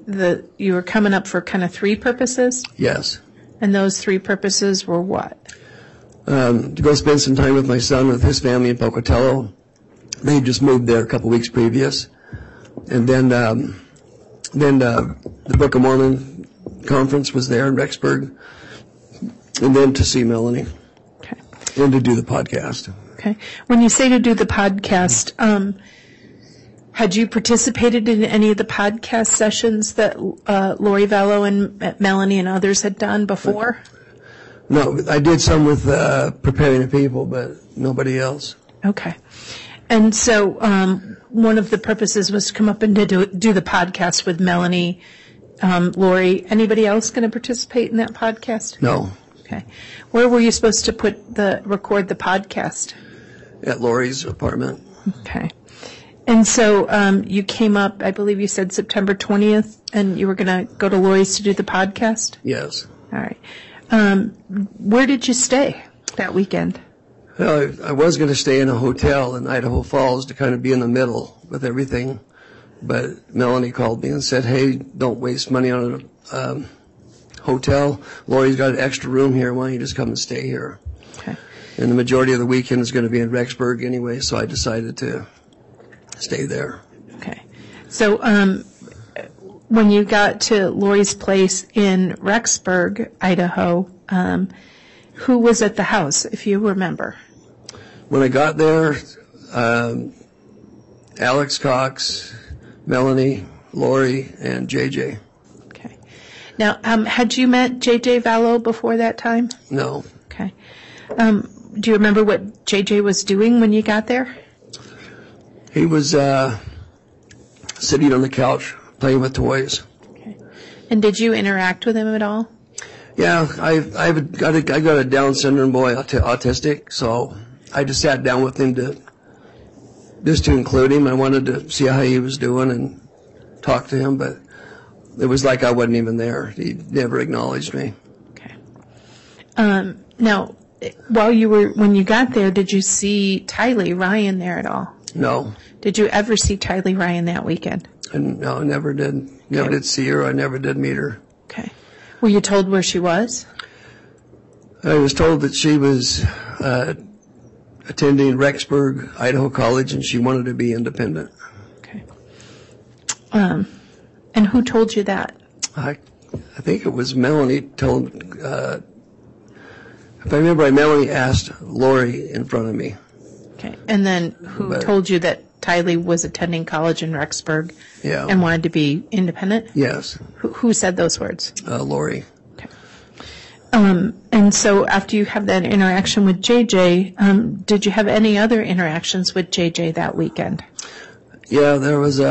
you were coming up for kind of three purposes? Yes. And those three purposes were what? To go spend some time with my son, with his family in Pocatello. They had just moved there a couple weeks previous. And then the Book of Mormon conference was there in Rexburg. And then to see Melanie. Okay. And to do the podcast. Okay. When you say to do the podcast, had you participated in any of the podcast sessions that Lori Vallow and Melanie and others had done before? No, I did some with Preparing the People, but nobody else. Okay. And so one of the purposes was to come up and to do the podcast with Melanie, Lori. Anybody else going to participate in that podcast? No. Okay. Where were you supposed to record the podcast? At Lori's apartment. Okay. And so you came up, I believe you said September 20th, and you were going to go to Lori's to do the podcast? Yes. All right. Where did you stay that weekend? Well, I was going to stay in a hotel in Idaho Falls to kind of be in the middle with everything. But Melanie called me and said, hey, don't waste money on a hotel. Lori's got an extra room here. Why don't you just come and stay here? Okay. And the majority of the weekend is going to be in Rexburg anyway, so I decided to stay there. Okay. So when you got to Lori's place in Rexburg, Idaho, who was at the house, if you remember? When I got there, Alex Cox, Melanie, Lori, and JJ. Okay. Now, had you met JJ Vallow before that time? No. Okay. Do you remember what JJ was doing when you got there? He was sitting on the couch playing with toys. Okay. And did you interact with him at all? Yeah, I got a Down syndrome boy, autistic, so I just sat down with him to include him. I wanted to see how he was doing and talk to him, but it was like I wasn't even there. He never acknowledged me. Okay. Now, when you got there, did you see Tylee Ryan there at all? No. Did you ever see Tylee Ryan that weekend? No, I never did. Never did see her. I never did meet her. Okay. Were you told where she was? I was told that she was attending Rexburg, Idaho College, and she wanted to be independent. Okay. And who told you that? I think it was Melanie told. If I remember, Melanie asked Lori in front of me. Okay. And then who told you that Tylee was attending college in Rexburg Yeah. and wanted to be independent? Yes. Who said those words? Lori. Okay. And so after you have that interaction with JJ, did you have any other interactions with JJ that weekend? Yeah, there was he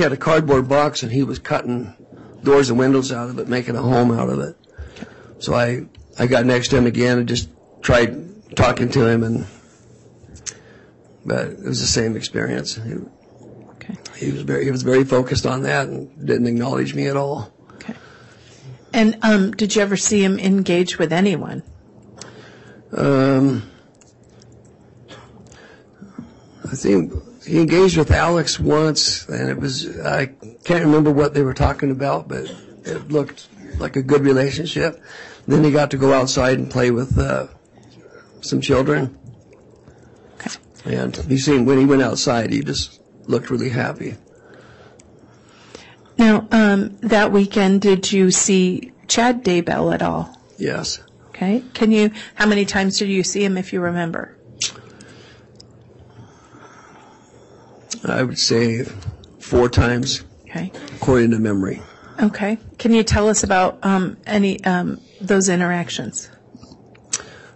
had a cardboard box and he was cutting doors and windows out of it, making a home out of it. So I got next to him again and just tried talking to him, and but it was the same experience. Okay. He was very focused on that and didn't acknowledge me at all. Okay. And did you ever see him engage with anyone? I think he engaged with Alex once, and I can't remember what they were talking about, but it looked like a good relationship. Then he got to go outside and play with some children. Okay. And when he went outside, he just looked really happy. Now, that weekend, did you see Chad Daybell at all? Yes. Okay. How many times did you see him, if you remember? I would say 4 times, Okay. according to memory. Okay. Can you tell us about any those interactions?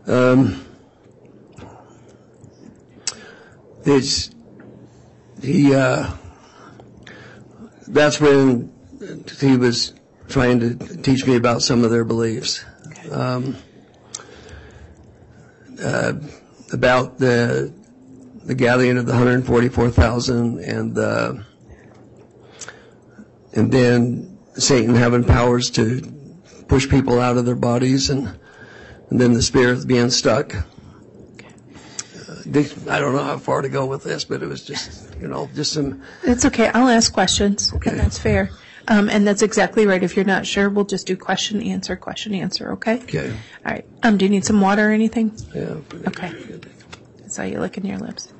That's when he was trying to teach me about some of their beliefs. About the gathering of the 144,000 and then Satan having powers to push people out of their bodies and then the spirits being stuck. I don't know how far to go with this, but it was just some. It's okay. I'll ask questions. Okay. And that's fair. And that's exactly right. If you're not sure, we'll just do question, answer, okay? Okay. All right. Do you need some water or anything? Yeah. Okay. I saw you licking your lips.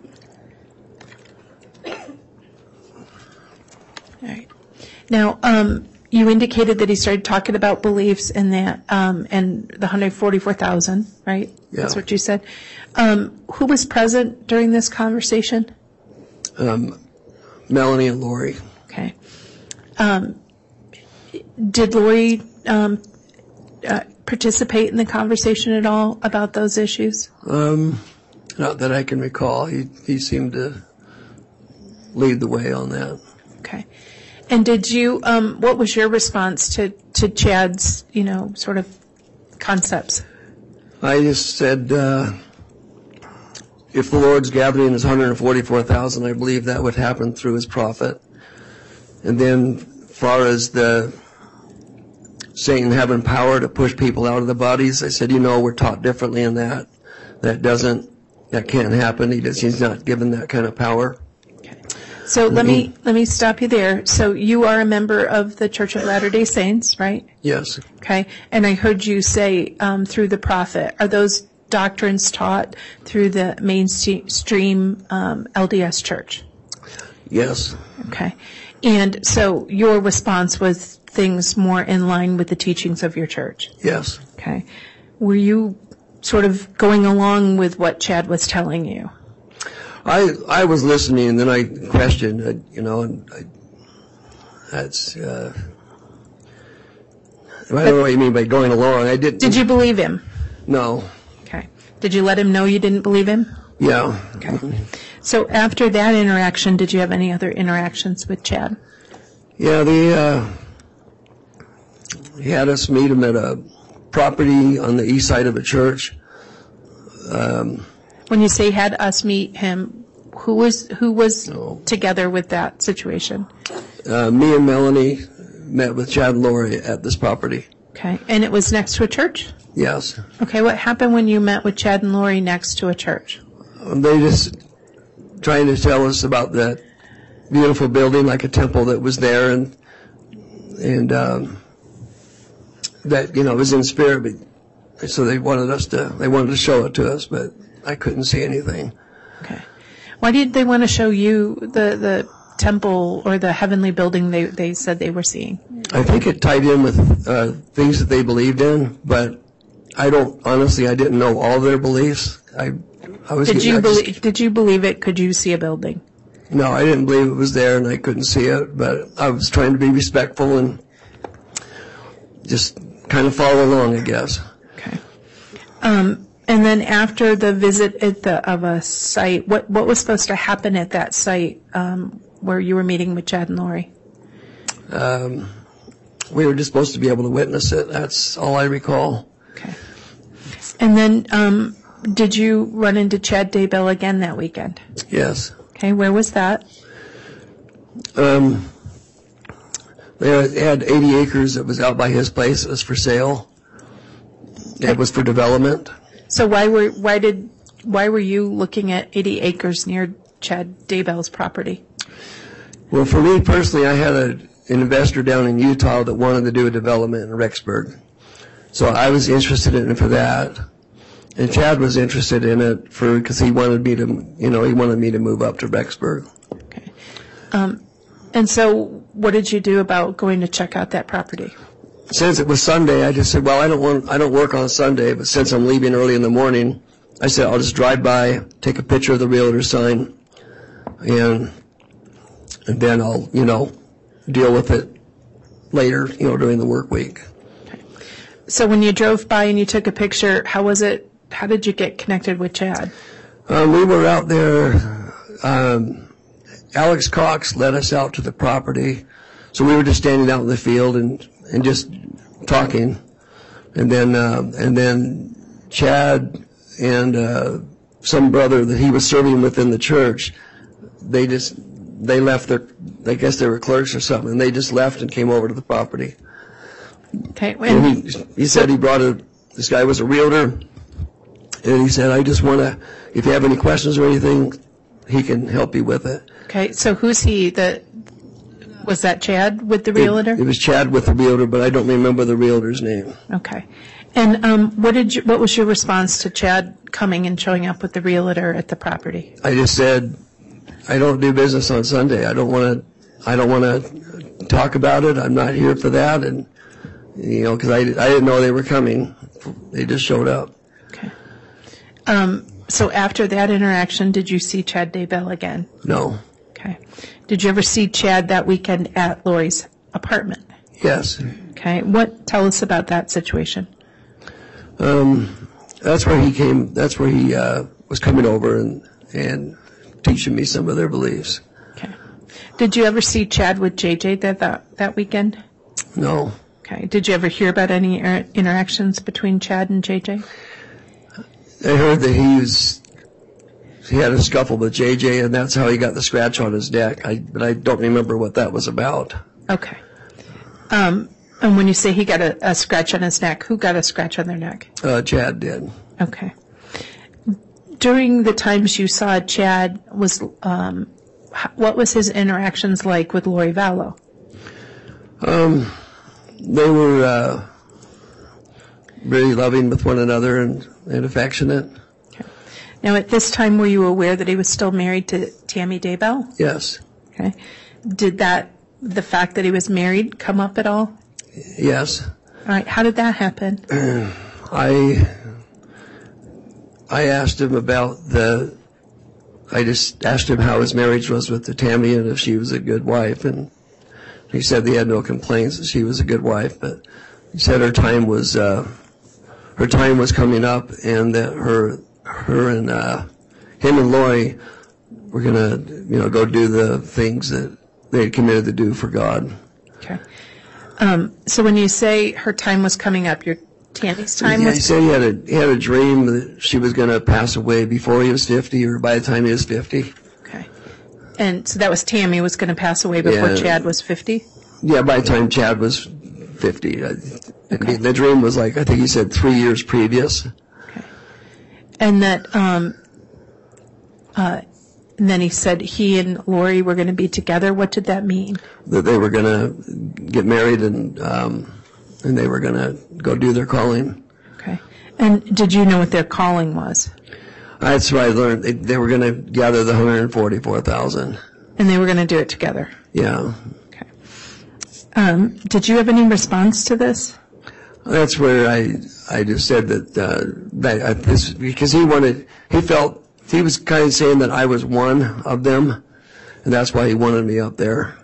All right. Now, you indicated that he started talking about beliefs and that, and the 144,000, right? Yeah. That's what you said. Who was present during this conversation? Melanie and Lori. Okay. Did Lori participate in the conversation at all about those issues? Not that I can recall. He seemed to lead the way on that. Okay. And did you, what was your response to Chad's, sort of concepts? I just said, if the Lord's gathering is 144,000, I believe that would happen through his prophet. And then, as far as the Satan having power to push people out of the bodies, I said, we're taught differently in that. That can't happen. He's not given that kind of power. So let me stop you there. So you are a member of the Church of Latter-day Saints, right? Yes. Okay. And I heard you say through the prophet. Are those doctrines taught through the mainstream LDS Church? Yes. Okay. And so your response was things more in line with the teachings of your church? Yes. Okay. Were you sort of going along with what Chad was telling you? I was listening, and then I questioned, and that's, I don't know what you mean by going along. I didn't. Did you believe him? No. Okay. Did you let him know you didn't believe him? Yeah. Okay. So after that interaction, did you have any other interactions with Chad? Yeah, he had us meet him at a property on the east side of a church. When you say had us meet him, who was together with that situation? Me and Melanie met with Chad and Lori at this property. Okay. And it was next to a church? Yes. Okay. What happened when you met with Chad and Lori next to a church? They just trying to tell us about that beautiful building, like a temple that was there, and that it was in spirit. But so they wanted to show it to us, but I couldn't see anything. Okay. Why did they want to show you the temple or the heavenly building they said they were seeing? I think it tied in with things that they believed in, but I didn't know all their beliefs. Did you believe it? Could you see a building? No, I didn't believe it was there, and I couldn't see it, but I was trying to be respectful and just kind of follow along, I guess. Okay. And then after the visit of a site, what was supposed to happen at that site where you were meeting with Chad and Lori? We were just supposed to be able to witness it. That's all I recall. Okay. And then Did you run into Chad Daybell again that weekend? Yes. Okay, where was that? They had 80 acres that was out by his place. It was for sale. It was for development. So why were you looking at 80 acres near Chad Daybell's property? Well, for me personally, I had an investor down in Utah that wanted to do a development in Rexburg. So I was interested in it for that. And Chad was interested in it because he wanted me to, move up to Rexburg. Okay. And so what did you do about going to check out that property? Since it was Sunday, I just said, well, I don't work on Sunday, but since I'm leaving early in the morning, I said, I'll just drive by, take a picture of the realtor sign, and then I'll, deal with it later, during the work week. Okay. So when you drove by and you took a picture, how was it? How did you get connected with Chad? We were out there. Alex Cox led us out to the property. So we were just standing out in the field and just talking. And then Chad and some brother that he was serving within the church, they left I guess they were clerks or something, and they just left and came over to the property. Okay. And he said this guy was a realtor, and he said, I just want to, if you have any questions or anything, he can help you with it. Okay, so who's he? Was that Chad with the realtor? It was Chad with the realtor, but I don't remember the realtor's name. Okay. And what was your response to Chad coming and showing up with the realtor at the property? I just said, I don't do business on Sunday. I don't want to talk about it. I'm not here for that. And, because I didn't know they were coming. They just showed up. Okay. So after that interaction, did you see Chad Daybell again? No. Okay. Did you ever see Chad that weekend at Lori's apartment? Yes. Okay. Tell us about that situation. That's where he came. That's where he was coming over and teaching me some of their beliefs. Okay. Did you ever see Chad with JJ that weekend? No. Okay. Did you ever hear about any interactions between Chad and JJ? I heard that he had a scuffle with JJ, and that's how he got the scratch on his neck. But I don't remember what that was about. Okay. And when you say he got a scratch on his neck, who got a scratch on their neck? Chad did. Okay. During the times you saw Chad, what was his interactions like with Lori Vallow? They were really loving with one another and affectionate. Okay. Now, at this time, were you aware that he was still married to Tammy Daybell? Yes. Okay. Did the fact that he was married come up at all? Yes. All right. How did that happen? I asked him I just asked him how his marriage was with the Tammy and if she was a good wife, and he said he had no complaints, that she was a good wife, but he said her time was coming up, and that him and Lori were gonna, go do the things that they had committed to do for God. Okay. So when you say her time was coming up, your Tammy's time was... He said he had a dream that she was going to pass away before he was 50 or by the time he was 50. Okay. And so that was Tammy was going to pass away before Chad was 50? Yeah, by the time Chad was 50. Okay. The dream was I think he said 3 years previous. Okay. And that, and then he said he and Lori were going to be together. What did that mean? That they were going to get married and they were going to go do their calling. Okay. And did you know what their calling was? That's what I learned. They were going to gather the $144,000. And they were going to do it together? Yeah. Okay. Did you have any response to this? That's where I just said that because he felt he was kind of saying that I was one of them, and that's why he wanted me up there.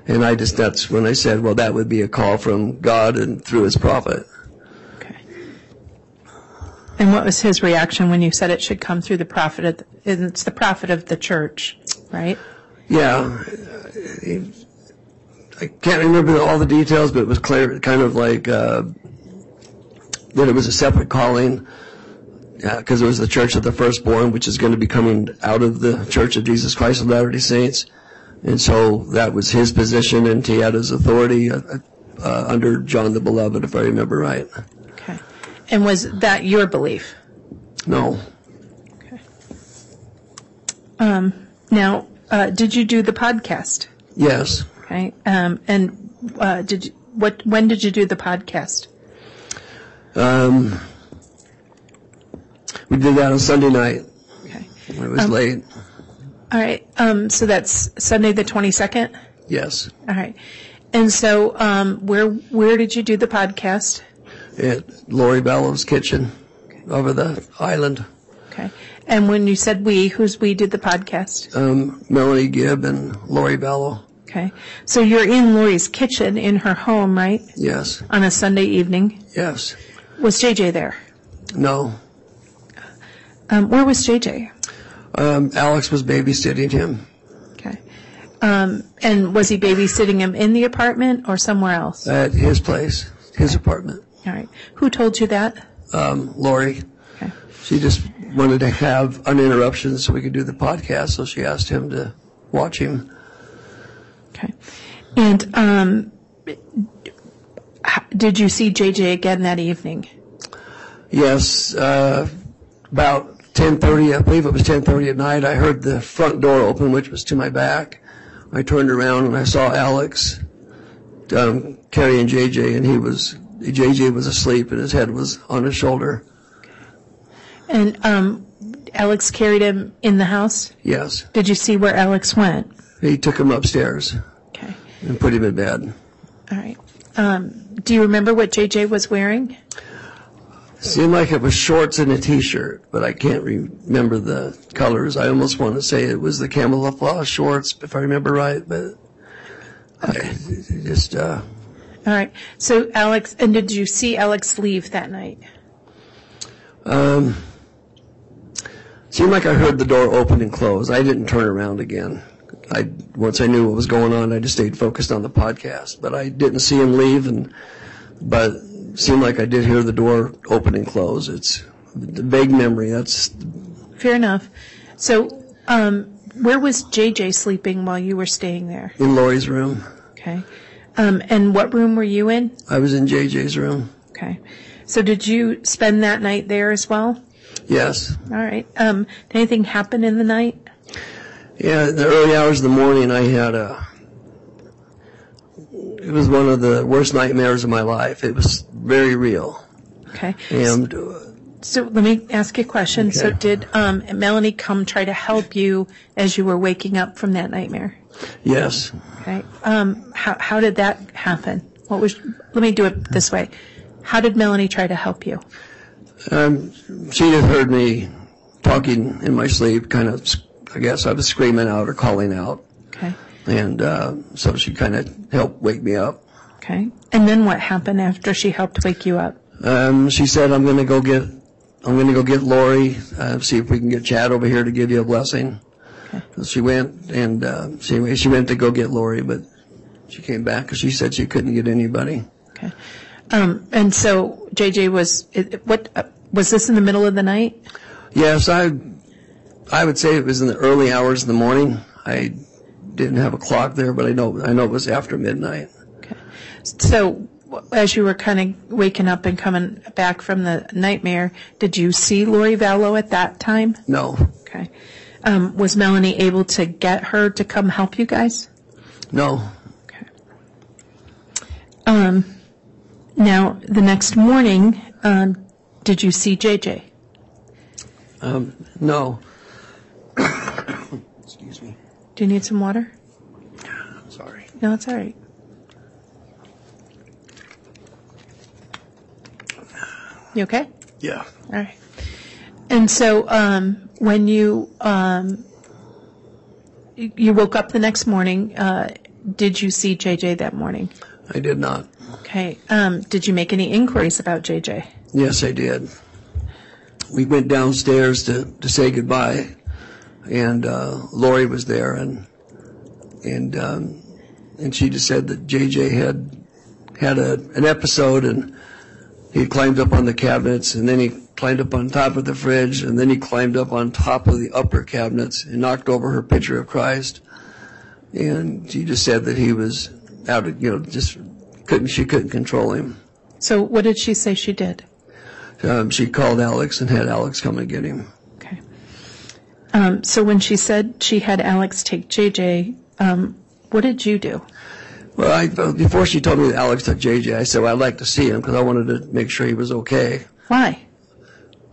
And that's when I said, well, that would be a call from God and through his prophet. Okay. And what was his reaction when you said it should come through the prophet? It's the prophet of the church, right? Yeah. I can't remember all the details, but it was clear, kind of like that it was a separate calling, because it was the Church of the Firstborn, which is going to be coming out of the Church of Jesus Christ of Latter-day Saints. And so that was his position, and he had his authority under John the Beloved, if I remember right. Okay. And was that your belief? No. Okay. Now, did you do the podcast? Yes. Okay. And when did you do the podcast? We did that on Sunday night. Okay. It was late. All right. So that's Sunday the 22nd? Yes. All right. And so where did you do the podcast? At Lori Vallow's kitchen over the island. Okay. And when you said we, who's we did the podcast? Melanie Gibb and Lori Vallow. Okay. So you're in Lori's kitchen in her home, right? Yes. On a Sunday evening? Yes. Was JJ there? No. Where was JJ? Alex was babysitting him. Okay. And was he babysitting him in the apartment or somewhere else? At his place, his apartment. All right. Who told you that? Lori. Okay. She just wanted to have uninterruptions so we could do the podcast, so she asked him to watch him. Okay. And did you see JJ again that evening? Yes. About 10:30, I believe it was 10:30 at night, I heard the front door open, which was to my back. I turned around and I saw Alex carrying JJ, and JJ was asleep and his head was on his shoulder. And Alex carried him in the house? Yes. Did you see where Alex went? He took him upstairs. Okay. And put him in bed. All right. Do you remember what JJ was wearing? Seemed like it was shorts and a T-shirt, but I can't remember the colors. I almost want to say it was the camouflage shorts, if I remember right, but okay. All right. So Alex, and did you see Alex leave that night? Seemed like I heard the door open and close. I didn't turn around again. Once I knew what was going on, I just stayed focused on the podcast. But I didn't see him leave, but it seemed like I did hear the door open and close. It's the vague memory. That's fair enough. So, where was JJ sleeping while you were staying there? In Lori's room. Okay. And what room were you in? I was in JJ's room. Okay. So did you spend that night there as well? Yes. All right. Did anything happen in the night? Yeah, in the early hours of the morning, I had it was one of the worst nightmares of my life. It was very real. Okay. And so let me ask you a question. Okay. So did Melanie come try to help you as you were waking up from that nightmare? Yes. Okay. How did that happen? Let me do it this way. How did Melanie try to help you? She had heard me talking in my sleep, kind of, I guess I was screaming out or calling out. Okay. And so she kind of helped wake me up. Okay. And then what happened after she helped wake you up? She said, I'm going to go get Lori, see if we can get Chad over here to give you a blessing. Okay. So she went, and she went to go get Lori, but she came back because she said she couldn't get anybody. Okay. And so JJ was this in the middle of the night? Yes, I would say it was in the early hours of the morning. I didn't have a clock there, but I know it was after midnight. Okay. So as you were kind of waking up and coming back from the nightmare, did you see Lori Vallow at that time? No. Okay. Was Melanie able to get her to come help you guys? No. Okay. Now, the next morning, did you see JJ? No. Excuse me. Do you need some water? Sorry. No, it's all right. You okay? Yeah. All right. And so when you woke up the next morning, did you see JJ that morning? I did not. Okay. Did you make any inquiries about JJ? Yes, I did. We went downstairs to say goodbye, and Lori was there, and she just said that JJ had an episode, and he climbed up on the cabinets, and then he climbed up on top of the fridge, and then he climbed up on top of the upper cabinets and knocked over her picture of Christ. And she just said that he was out of, she couldn't control him. So what did she say she did? She called Alex and had Alex come and get him. Okay. So when she said she had Alex take JJ, what did you do? Well, before she told me that Alex took JJ, I said, well, I'd like to see him because I wanted to make sure he was okay. Why?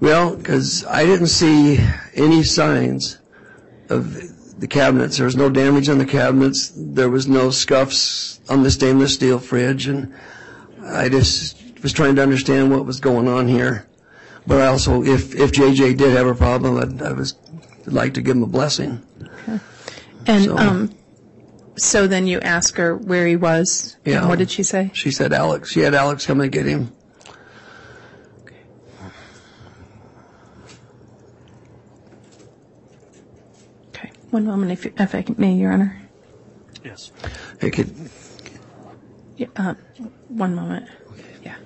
Well, because I didn't see any signs of the cabinets. There was no damage on the cabinets. There was no scuffs on the stainless steel fridge. And I just was trying to understand what was going on here. But I also, if JJ did have a problem, I'd like to give him a blessing. Okay. And so then you ask her where he was. Yeah. And what did she say? She said Alex. She had Alex come and get him. Okay. One moment, if I may, Your Honor. Yes. Hey, Yeah, one moment. Yeah.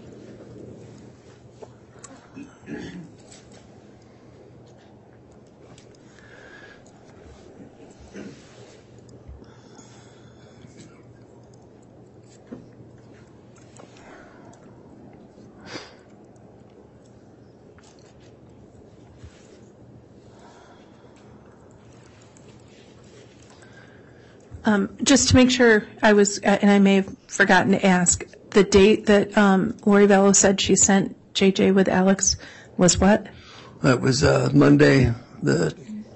Just to make sure I was, and I may have forgotten to ask, the date that Lori Vallow said she sent JJ with Alex was what? That was Monday, the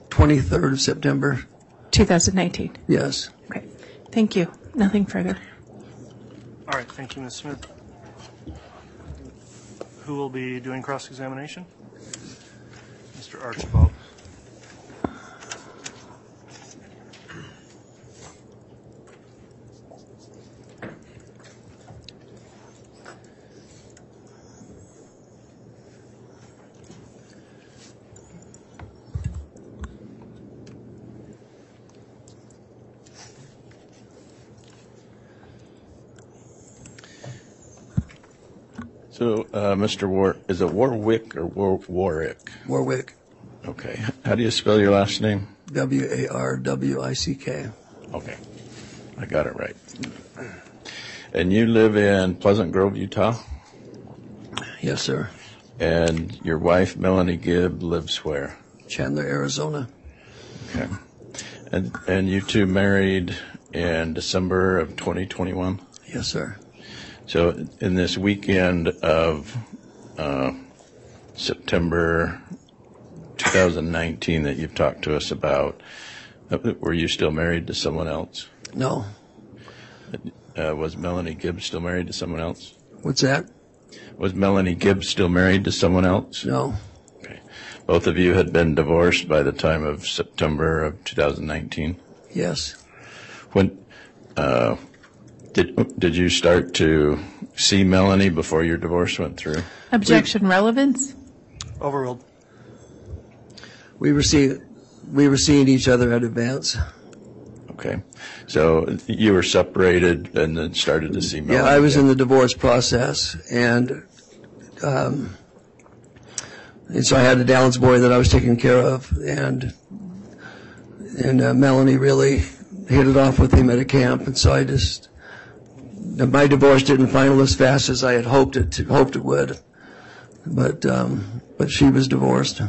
23rd of September. 2019. Yes. Okay. Thank you. Nothing further. All right. Thank you, Ms. Smith. Who will be doing cross-examination? Mr. Archibald. So, Mr. Is it Warwick or Warwick? Warwick. Okay. How do you spell your last name? Warwick. Okay. I got it right. And you live in Pleasant Grove, Utah? Yes, sir. And your wife, Melanie Gibb, lives where? Chandler, Arizona. Okay. And you two married in December of 2021? Yes, sir. So in this weekend of September 2019 that you've talked to us about, were you still married to someone else? No. Was Melanie Gibbs still married to someone else? What's that? Was Melanie Gibbs still married to someone else? No. Okay. Both of you had been divorced by the time of September of 2019? Yes. When did you start to see Melanie before your divorce went through? Objection relevance? Overruled. We were seeing each other at advance. Okay. So you were separated and then started to see Melanie. Yeah, I was in the divorce process, and so I had a Downs boy that I was taking care of, and Melanie really hit it off with him at a camp, and so my divorce didn't final as fast as I had hoped it would, but she was divorced.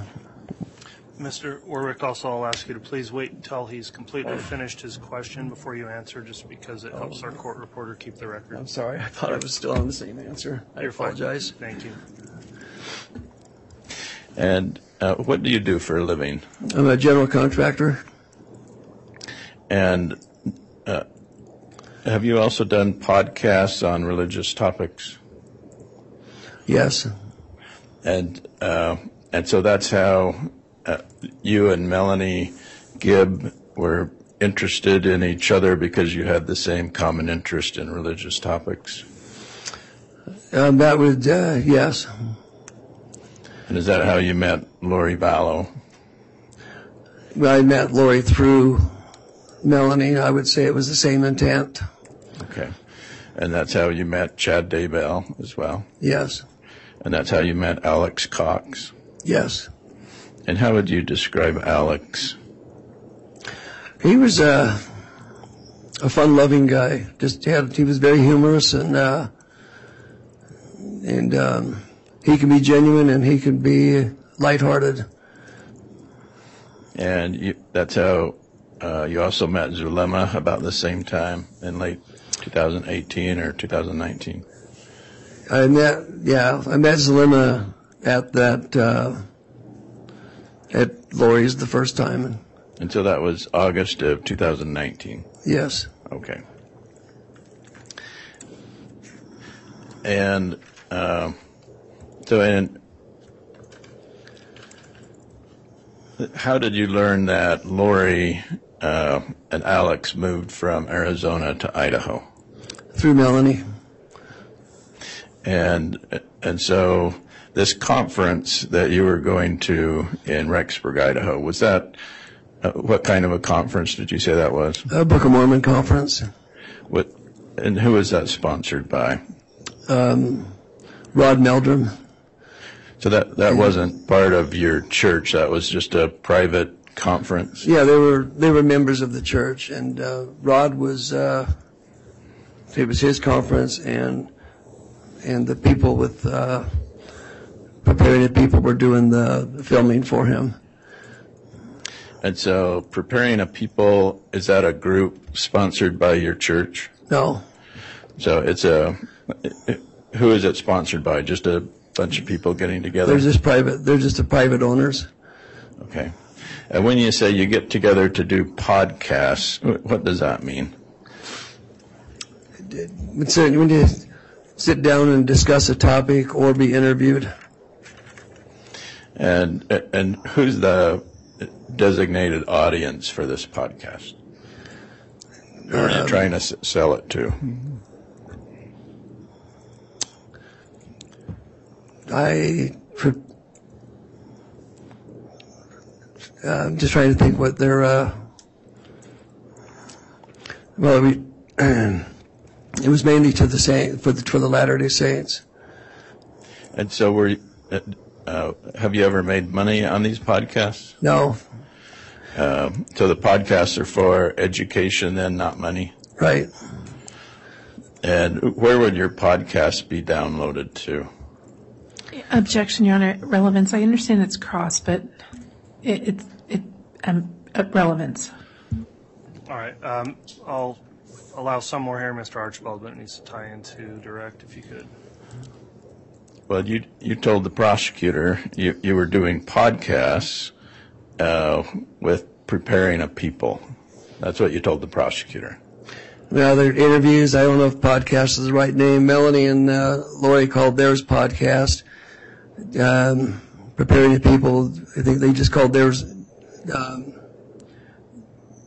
Mr. Warwick, also I'll ask you to please wait until he's completely finished his question before you answer, just because it helps our court reporter keep the record. I'm sorry, I thought I was still on the same answer. I apologize. Thank you. And what do you do for a living? I'm a general contractor. And have you also done podcasts on religious topics? Yes. And so that's how you and Melanie Gibb were interested in each other, because you had the same common interest in religious topics? That would, yes. And is that how you met Lori Vallow? Well, I met Lori through Melanie. I would say it was the same intent. Okay. And that's how you met Chad Daybell as well? Yes. And that's how you met Alex Cox? Yes. And how would you describe Alex? He was a fun-loving guy. He was very humorous, and he can be genuine and he can be lighthearted. And that's how you also met Zulema about the same time in late 2018 or 2019. I met Zulema at Lori's the first time. And so that was August of 2019. Yes. Okay. And how did you learn that Lori and Alex moved from Arizona to Idaho? Through Melanie. And so this conference that you were going to in Rexburg, Idaho, was that what kind of a conference did you say that was? A Book of Mormon conference. And who was that sponsored by? Rod Meldrum. So that wasn't part of your church. That was just a private conference. Yeah, they were members of the church, and Rod was. It was his conference, and the people with Preparing a People were doing the filming for him. And so, Preparing a People, is that a group sponsored by your church? No. So who is it sponsored by? Just a bunch of people getting together? They're just private. They're just the private owners. Okay. And when you say you get together to do podcasts, what does that mean? When you sit down and discuss a topic or be interviewed. And who's the designated audience for this podcast? Who are you trying to sell it to? I'm just trying to think what their. It was mainly to the saint for the Latter-day Saints. And so, have you ever made money on these podcasts? No. So the podcasts are for education, then, not money. Right. And where would your podcast be downloaded to? Objection, Your Honor. Relevance. I understand it's cross, but it's relevance. All right. I'll allow some more here, Mr. Archibald, but it needs to tie into direct, if you could. Well, you told the prosecutor you were doing podcasts with Preparing a People. That's what you told the prosecutor. Well, they're interviews. I don't know if podcast is the right name. Melanie and Lori called theirs podcast. Preparing the People, I think they just called theirs.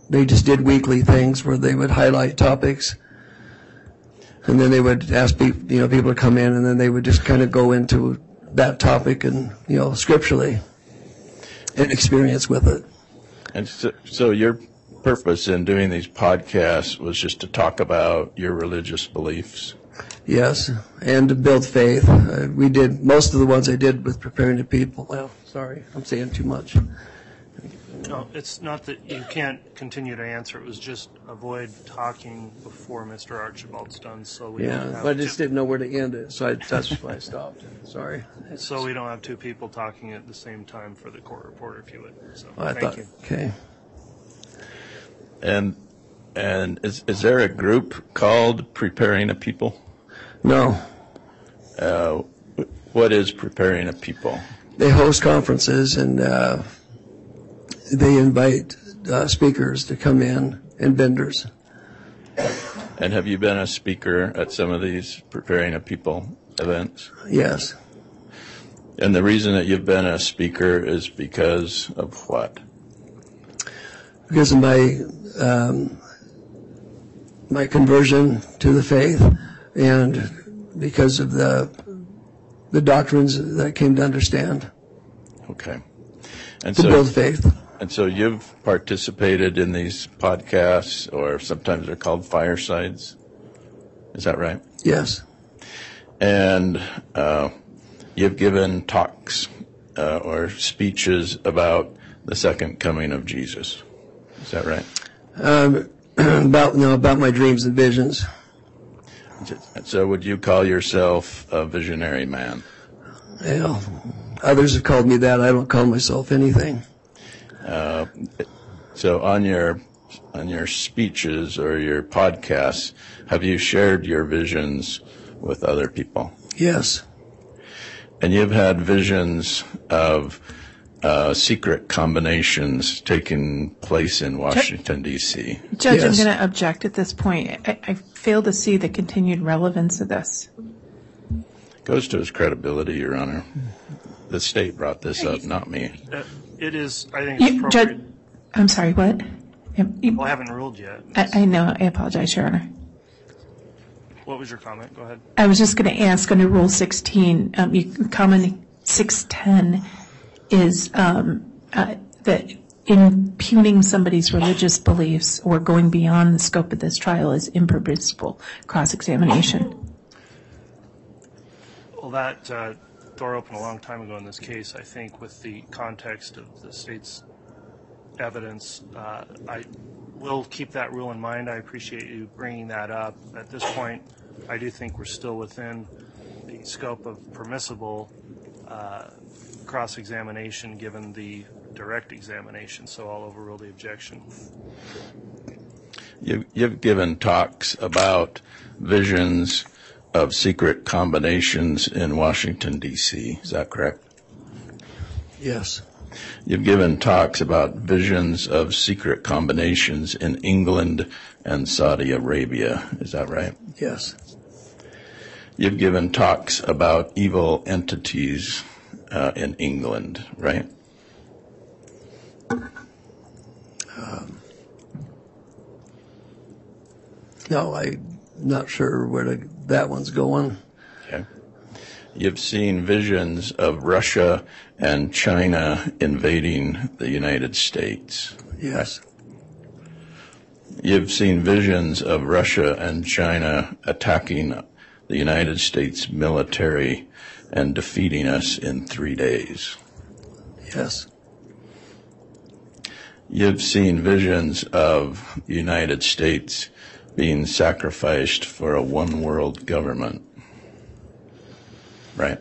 They just did weekly things where they would highlight topics, and then they would ask people to come in, and then they would just kind of go into that topic and scripturally and experience with it. And so your purpose in doing these podcasts was just to talk about your religious beliefs? Yes, and to build faith. We did most of the ones I did with Preparing the People. Well, sorry, I'm saying too much. No, it's not that you can't continue to answer. It was just avoid talking before Mr. Archibald's done, so we don't have I just didn't know where to end it, so that's why I stopped. Sorry. So we don't have two people talking at the same time for the court reporter, if you would. So thank you. Okay. And is there a group called Preparing a People? No. What is Preparing a People? They host conferences, and they invite speakers to come in and vendors. And have you been a speaker at some of these Preparing a People events? Yes. And the reason that you've been a speaker is because of what? Because of my conversion to the faith, and because of the doctrines that I came to understand. Okay. To build faith. And so you've participated in these podcasts, or sometimes they're called firesides. Is that right? Yes. And you've given talks or speeches about the second coming of Jesus. Is that right? About my dreams and visions. So would you call yourself a visionary man? Well, others have called me that. I don't call myself anything. So on your speeches or your podcasts, have you shared your visions with other people? Yes. And you've had visions of secret combinations taking place in Washington, D.C. Judge, Yes. I'm going to object at this point. I fail to see the continued relevance of this. Goes to his credibility, Your Honor. The state brought this up, not me. It is, I think it's Judge, appropriate. I'm sorry, what? Well, I haven't ruled yet. I know. I apologize, Your Honor. What was your comment? Go ahead. I was just going to ask under Rule 16, comment 610 is that impugning somebody's religious beliefs or going beyond the scope of this trial is impermissible cross-examination. Well, that door opened a long time ago in this case. I think with the context of the state's evidence, I will keep that rule in mind. I appreciate you bringing that up. At this point, I do think we're still within the scope of permissible cross-examination given the direct examination, so I'll overrule the objection. You've given talks about visions of secret combinations in Washington, D.C. Is that correct? Yes. You've given talks about visions of secret combinations in England and Saudi Arabia. Is that right? Yes. You've given talks about evil entities in England, right? No, I'm not sure where that one's going. Okay. You've seen visions of Russia and China invading the United States. Yes. You've seen visions of Russia and China attacking the United States military and defeating us in 3 days. Yes. You've seen visions of the United States being sacrificed for a one-world government. Right?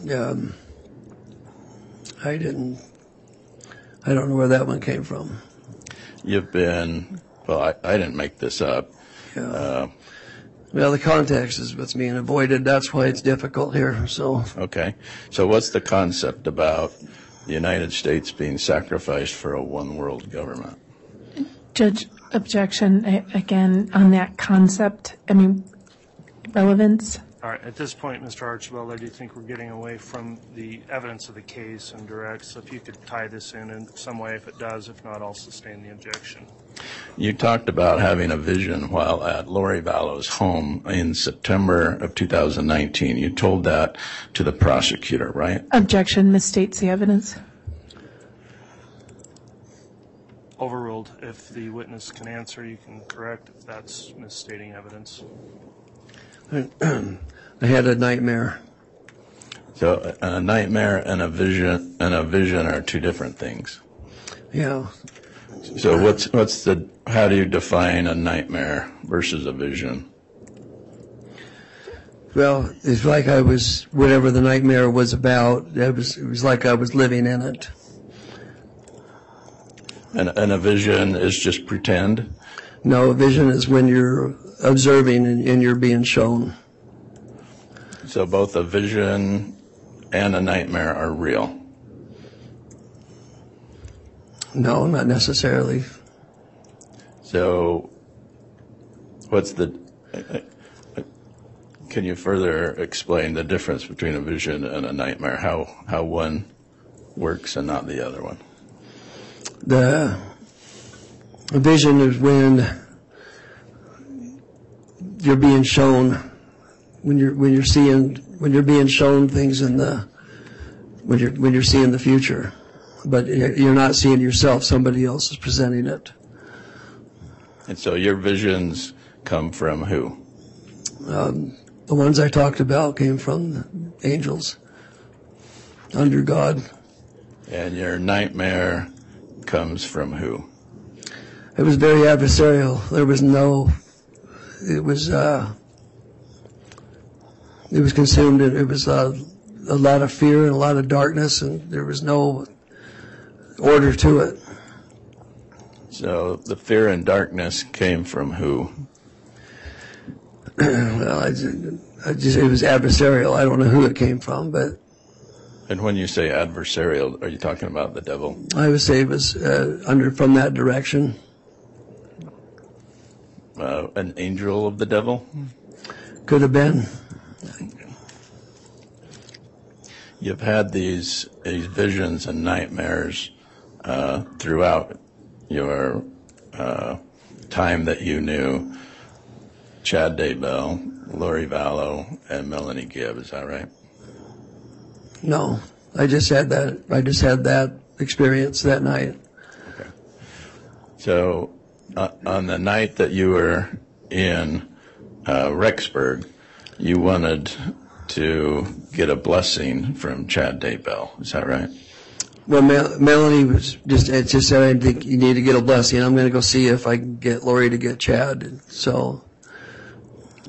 I don't know where that one came from. You've been, well, I didn't make this up. Yeah. Well, the context is what's being avoided. That's why it's difficult here. So. Okay. So what's the concept about the United States being sacrificed for a one-world government? Judge, objection again on that concept. I mean, relevance. All right. At this point, Mr. Archibald, I do think we're getting away from the evidence of the case and direct. So if you could tie this in some way, if it does. If not, I'll sustain the objection. You talked about having a vision while at Lori Vallow's home in September of 2019. You told that to the prosecutor, right? Objection misstates the evidence. Overruled. If the witness can answer, you can correct if that's misstating evidence. I had a nightmare. So a nightmare and a vision are two different things. Yeah. So how do you define a nightmare versus a vision? Well, it's like whatever the nightmare was about, it was like I was living in it. And a vision is just pretend? No, a vision is when you're observing and you're being shown. So both a vision and a nightmare are real? No, not necessarily. So can you further explain the difference between a vision and a nightmare, how one works and not the other one? The vision is when you're being shown, when you're being shown things when you're seeing the future, but you're not seeing yourself. Somebody else is presenting it. And so your visions come from who? The ones I talked about came from the angels. under God. And your nightmare comes from who? It was very adversarial. There was no, it was consumed. It was a lot of fear and a lot of darkness, and there was no order to it. So the fear and darkness came from who? Well, it was adversarial. I don't know who it came from, but. And when you say adversarial, are you talking about the devil? I would say it was from that direction. An angel of the devil? Could have been. You've had these visions and nightmares throughout your time that you knew Chad Daybell, Lori Vallow, and Melanie Gibb. Is that right? No, I just had that experience that night. Okay. So on the night that you were in Rexburg, you wanted to get a blessing from Chad Daybell. Is that right? Well, Melanie was just said, I think you need to get a blessing. I'm going to go see if I can get Lori to get Chad. So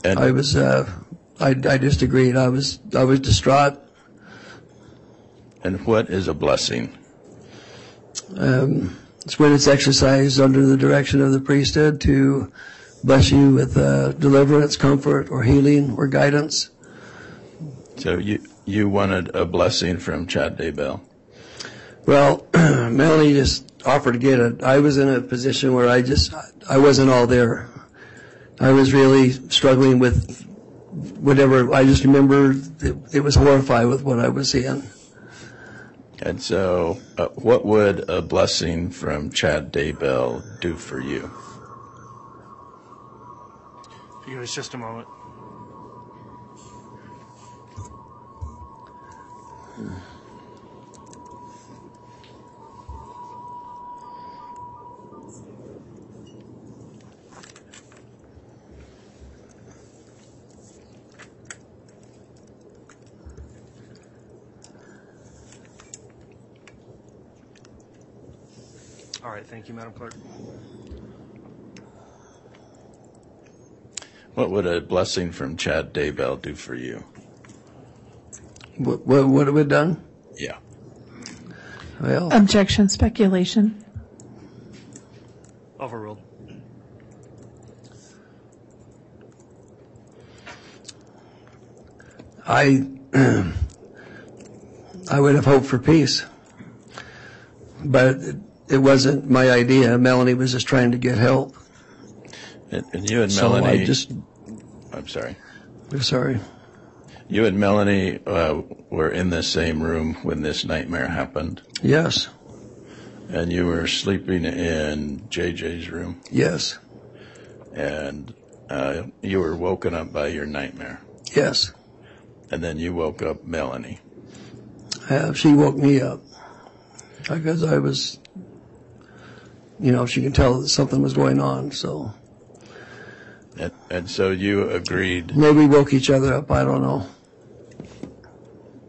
I was, I just agreed. I was distraught. And what is a blessing? It's when it's exercised under the direction of the priesthood to bless you with deliverance, comfort, or healing, or guidance. So you wanted a blessing from Chad Daybell? Well, Melanie just offered to get it. I was in a position where I wasn't all there. I was really struggling with whatever. I just remember it was horrified with what I was seeing. And so what would a blessing from Chad Daybell do for you? If you give us just a moment. All right, thank you, Madam Clerk. What would a blessing from Chad Daybell do for you? What have we done? Yeah. Well, Objection, speculation. Overruled. I would have hoped for peace, but it wasn't my idea. Melanie was just trying to get help. And you and So Melanie. I'm sorry. Sorry. You and Melanie were in the same room when this nightmare happened. Yes. And you were sleeping in JJ's room. Yes. And you were woken up by your nightmare. Yes. And then you woke up Melanie. She woke me up because I was, she could tell that something was going on. So. And so you agreed. Maybe we woke each other up. I don't know.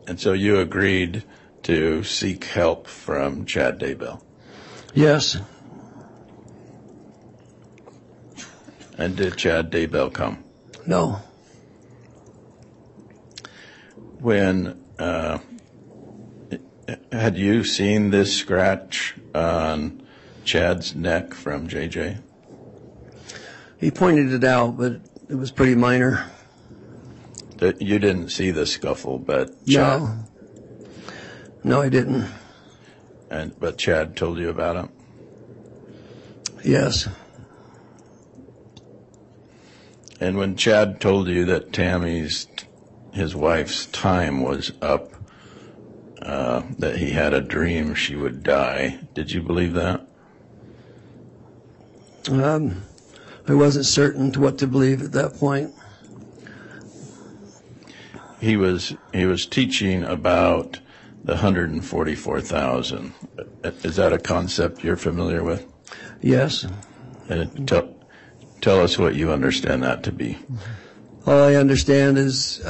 And so you agreed to seek help from Chad Daybell. Yes. And did Chad Daybell come? No. When had you seen this scratch on Chad's neck from JJ? He pointed it out, but it was pretty minor. You didn't see the scuffle, but Chad. No, I didn't. But Chad told you about it? Yes. And when Chad told you that his wife's time was up, that he had a dream she would die, did you believe that? I wasn't certain to what to believe at that point. He was teaching about the 144,000. Is that a concept you're familiar with? Yes. And tell us what you understand that to be. All I understand is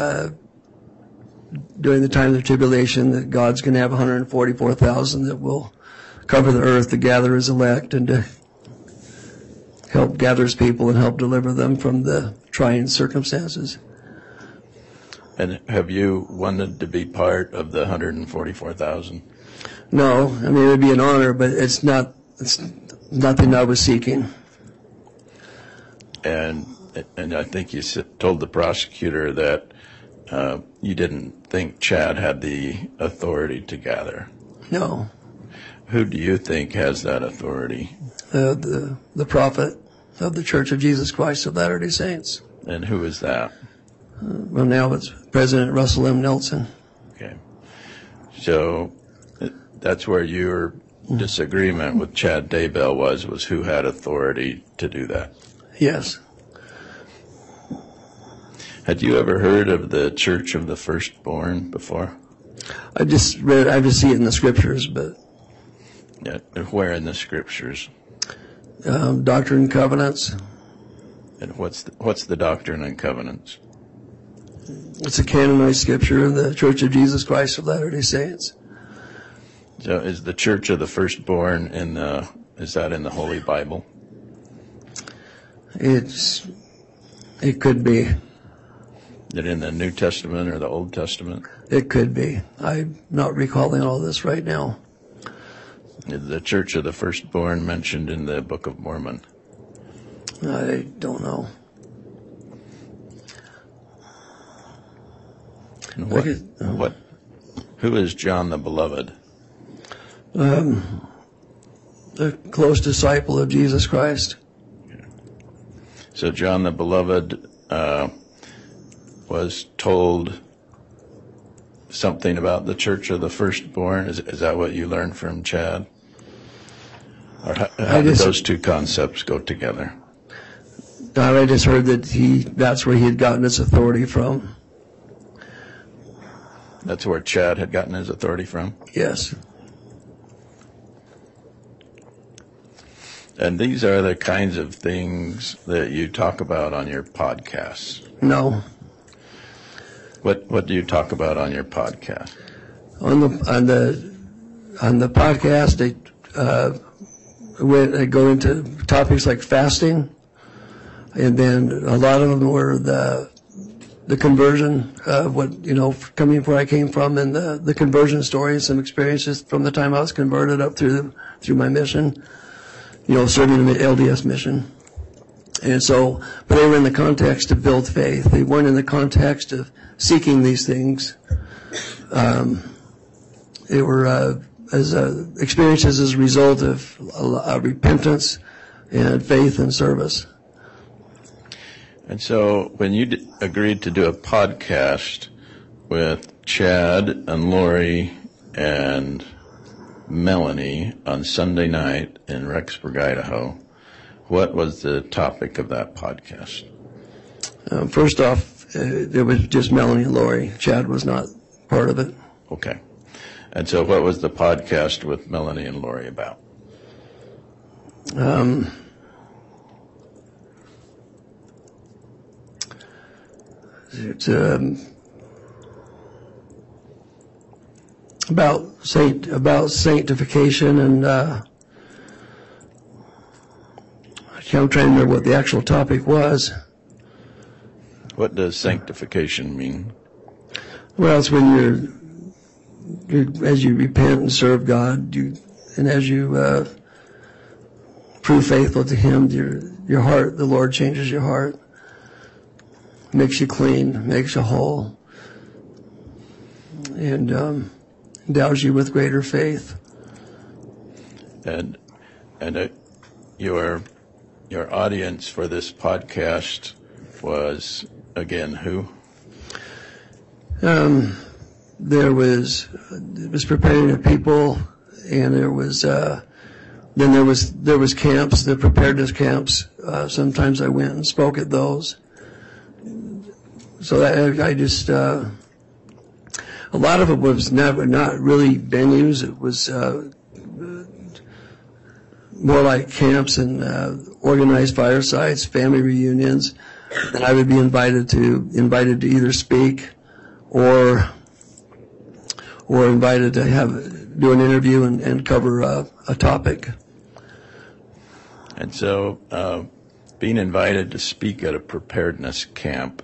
during the time of the tribulation that God's going to have 144,000 that will cover the earth to gather his elect and to help gather his people and help deliver them from the trying circumstances. And have you wanted to be part of the 144,000? No, I mean, it would be an honor, but it's nothing I was seeking. And I think you told the prosecutor that you didn't think Chad had the authority to gather. No. Who do you think has that authority? The prophet of the Church of Jesus Christ of Latter-day Saints. And who is that? Well, now it's President Russell M. Nelson. Okay. So that's where your disagreement with Chad Daybell was who had authority to do that? Yes. Had you ever heard of the Church of the Firstborn before? I just see it in the scriptures, but. Yeah, where in the scriptures? Doctrine and Covenants. And what's the Doctrine and Covenants? It's a canonized scripture of the Church of Jesus Christ of Latter-day Saints. So is the Church of the Firstborn is that in the Holy Bible? It could be. Is it in the New Testament or the Old Testament? It could be. I'm not recalling all this right now. Is the Church of the Firstborn mentioned in the Book of Mormon? I don't know. Who is John the Beloved? A close disciple of Jesus Christ. So John the Beloved was told something about the Church of the Firstborn. Is that what you learned from Chad? Or how did those two concepts go together? I just heard that that's where he had gotten his authority from. That's where Chad had gotten his authority from? Yes. And these are the kinds of things that you talk about on your podcasts? No. What do you talk about on your podcast? On the podcast, I go into topics like fasting, and then a lot of them were the conversion, coming where I came from, and the conversion stories, some experiences from the time I was converted up through my mission, serving in the LDS mission. And so, but they were in the context to build faith. They weren't in the context of seeking these things. They were experiences as a result of repentance and faith and service. And so when you agreed to do a podcast with Chad and Lori and Melanie on Sunday night in Rexburg, Idaho, what was the topic of that podcast? First off, it was just Melanie and Lori. Chad was not part of it. Okay. And so what was the podcast with Melanie and Lori about? It's about sanctification, and I'm trying to remember what the actual topic was. What does sanctification mean? Well, it's when as you repent and serve God, and as you prove faithful to Him, your heart, the Lord changes your heart, makes you clean, makes you whole, and endows you with greater faith. And your audience for this podcast was, again, who? It was preparing of people, and there was camps, the preparedness camps. Sometimes I went and spoke at those. So I just a lot of it was not really venues. It was more like camps and organized firesides, family reunions, and I would be invited to either speak or were invited to do an interview and cover a topic. And so, being invited to speak at a preparedness camp,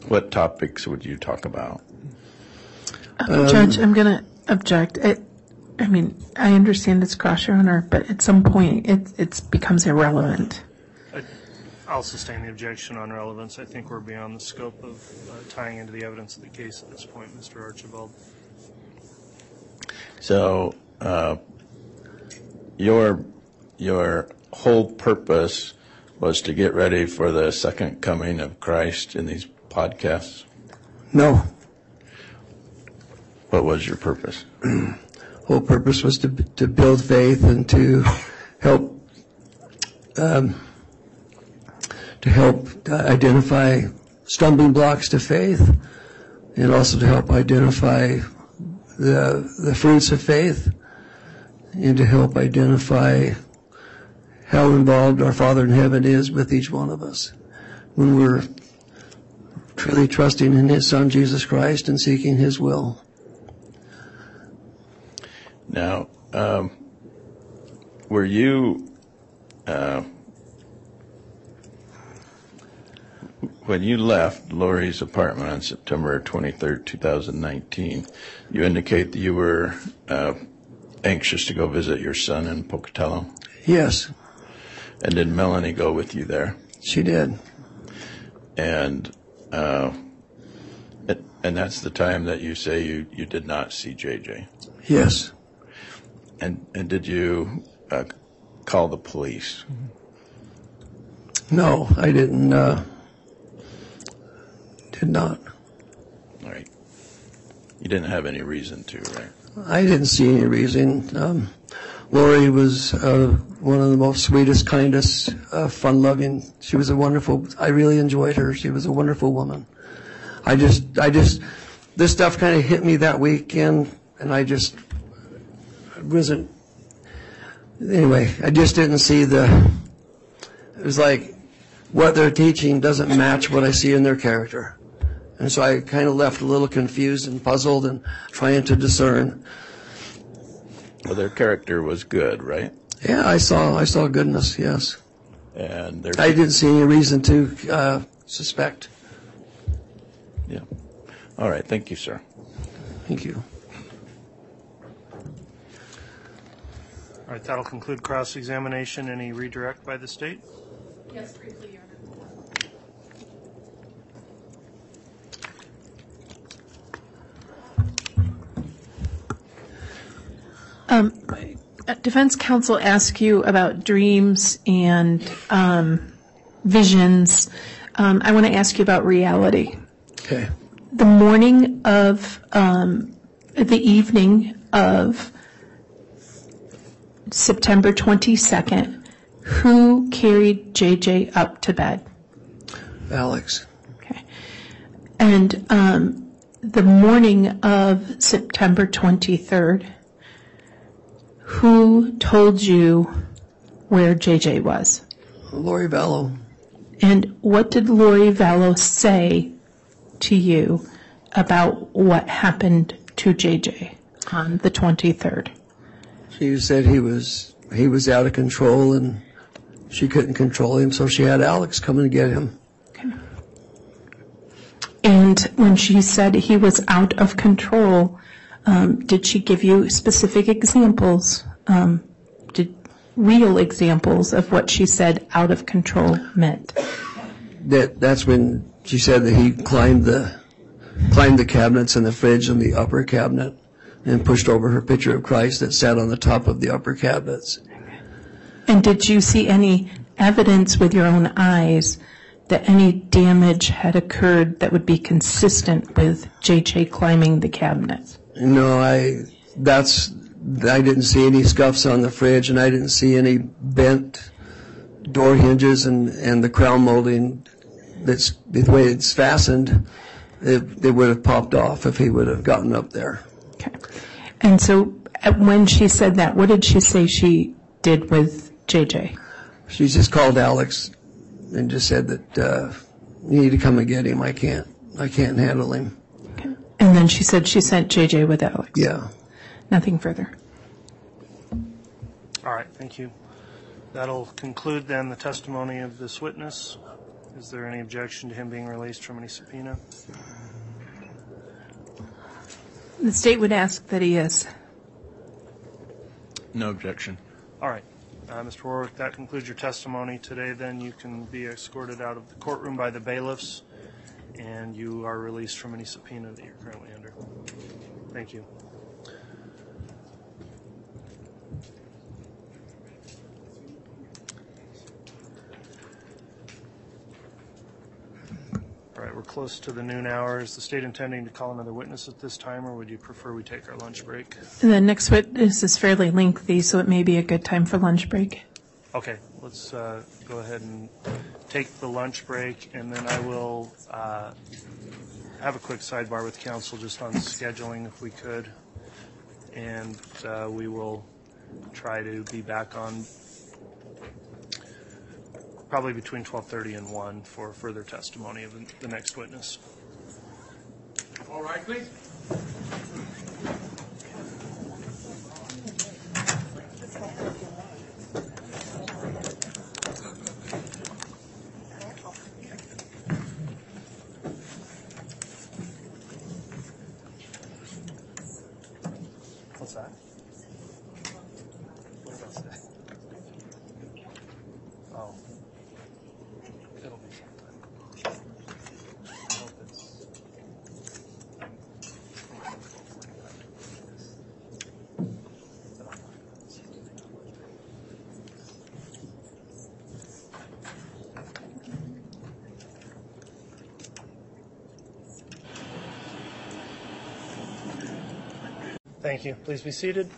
what topics would you talk about? Judge, I'm going to object. I mean, I understand it's cross your honor, but at some point it becomes irrelevant. I'll sustain the objection on relevance. I think we're beyond the scope of tying into the evidence of the case at this point, Mr. Archibald. So, your whole purpose was to get ready for the second coming of Christ in these podcasts? No. What was your purpose? Whole purpose was to build faith and to help identify stumbling blocks to faith, and also to help identify the fruits of faith, and to help identify how involved our Father in heaven is with each one of us when we're truly trusting in His Son, Jesus Christ, and seeking His will. Now, were you, when you left Lori's apartment on September 23rd, 2019, you indicate that you were anxious to go visit your son in Pocatello? Yes. And did Melanie go with you there? She did. And that's the time that you say you did not see JJ? Yes. And did you call the police? No, I didn't. Did not. All right. You didn't have any reason to, right? I didn't see any reason. Lori was one of the most sweetest, kindest, fun-loving. She was I really enjoyed her. She was a wonderful woman. This stuff kind of hit me that weekend, and I just wasn't, anyway, I just didn't see it was like what they're teaching doesn't match what I see in their character. And so I kind of left a little confused and puzzled and trying to discern. Well, their character was good, right? Yeah, I saw goodness, yes. And I didn't see any reason to suspect. Yeah. All right. Thank you, sir. Thank you. All right, that'll conclude cross-examination. Any redirect by the state? Yes, briefly, Your Honor. Defense counsel asked you about dreams and visions. I want to ask you about reality. Okay. The morning of, the evening of September 22nd, who carried JJ up to bed? Alex. Okay. And the morning of September 23rd, who told you where JJ was? Lori Vallow. And what did Lori Vallow say to you about what happened to JJ on the 23rd? She said he was out of control and she couldn't control him, so she had Alex come and get him. Okay. And when she said he was out of control, did she give you specific examples, real examples of what she said out of control meant? That's when she said that he climbed the cabinets in the fridge and the upper cabinet and pushed over her picture of Christ that sat on the top of the upper cabinets. And did you see any evidence with your own eyes that any damage had occurred that would be consistent with JJ climbing the cabinets? No, I didn't see any scuffs on the fridge, and I didn't see any bent door hinges and the crown molding. That's the way it's fastened. It would have popped off if he would have gotten up there. Okay. And so when she said that, what did she say she did with JJ? She just called Alex and just said that you need to come and get him. I can't handle him. Okay. And And then she said she sent JJ with Alex. Yeah. Nothing further. All right, thank you. That'll conclude then the testimony of this witness. Is there any objection to him being released from any subpoena? The state would ask that he is. No objection. All right. Mr. Warwick, that concludes your testimony today. Then you can be escorted out of the courtroom by the bailiffs, and you are released from any subpoena that you're currently under. Thank you. All right, we're close to the noon hour. Is the state intending to call another witness at this time, or would you prefer we take our lunch break? The next witness is fairly lengthy, so it may be a good time for lunch break. Okay, let's go ahead and take the lunch break, and then I will have a quick sidebar with council just on scheduling if we could, and we will try to be back on probably between 12:30 and 1 for further testimony of the next witness. All right, please. What's that? What about that? Oh. It'll be sometime. I hope it's... Thank you. Please be seated.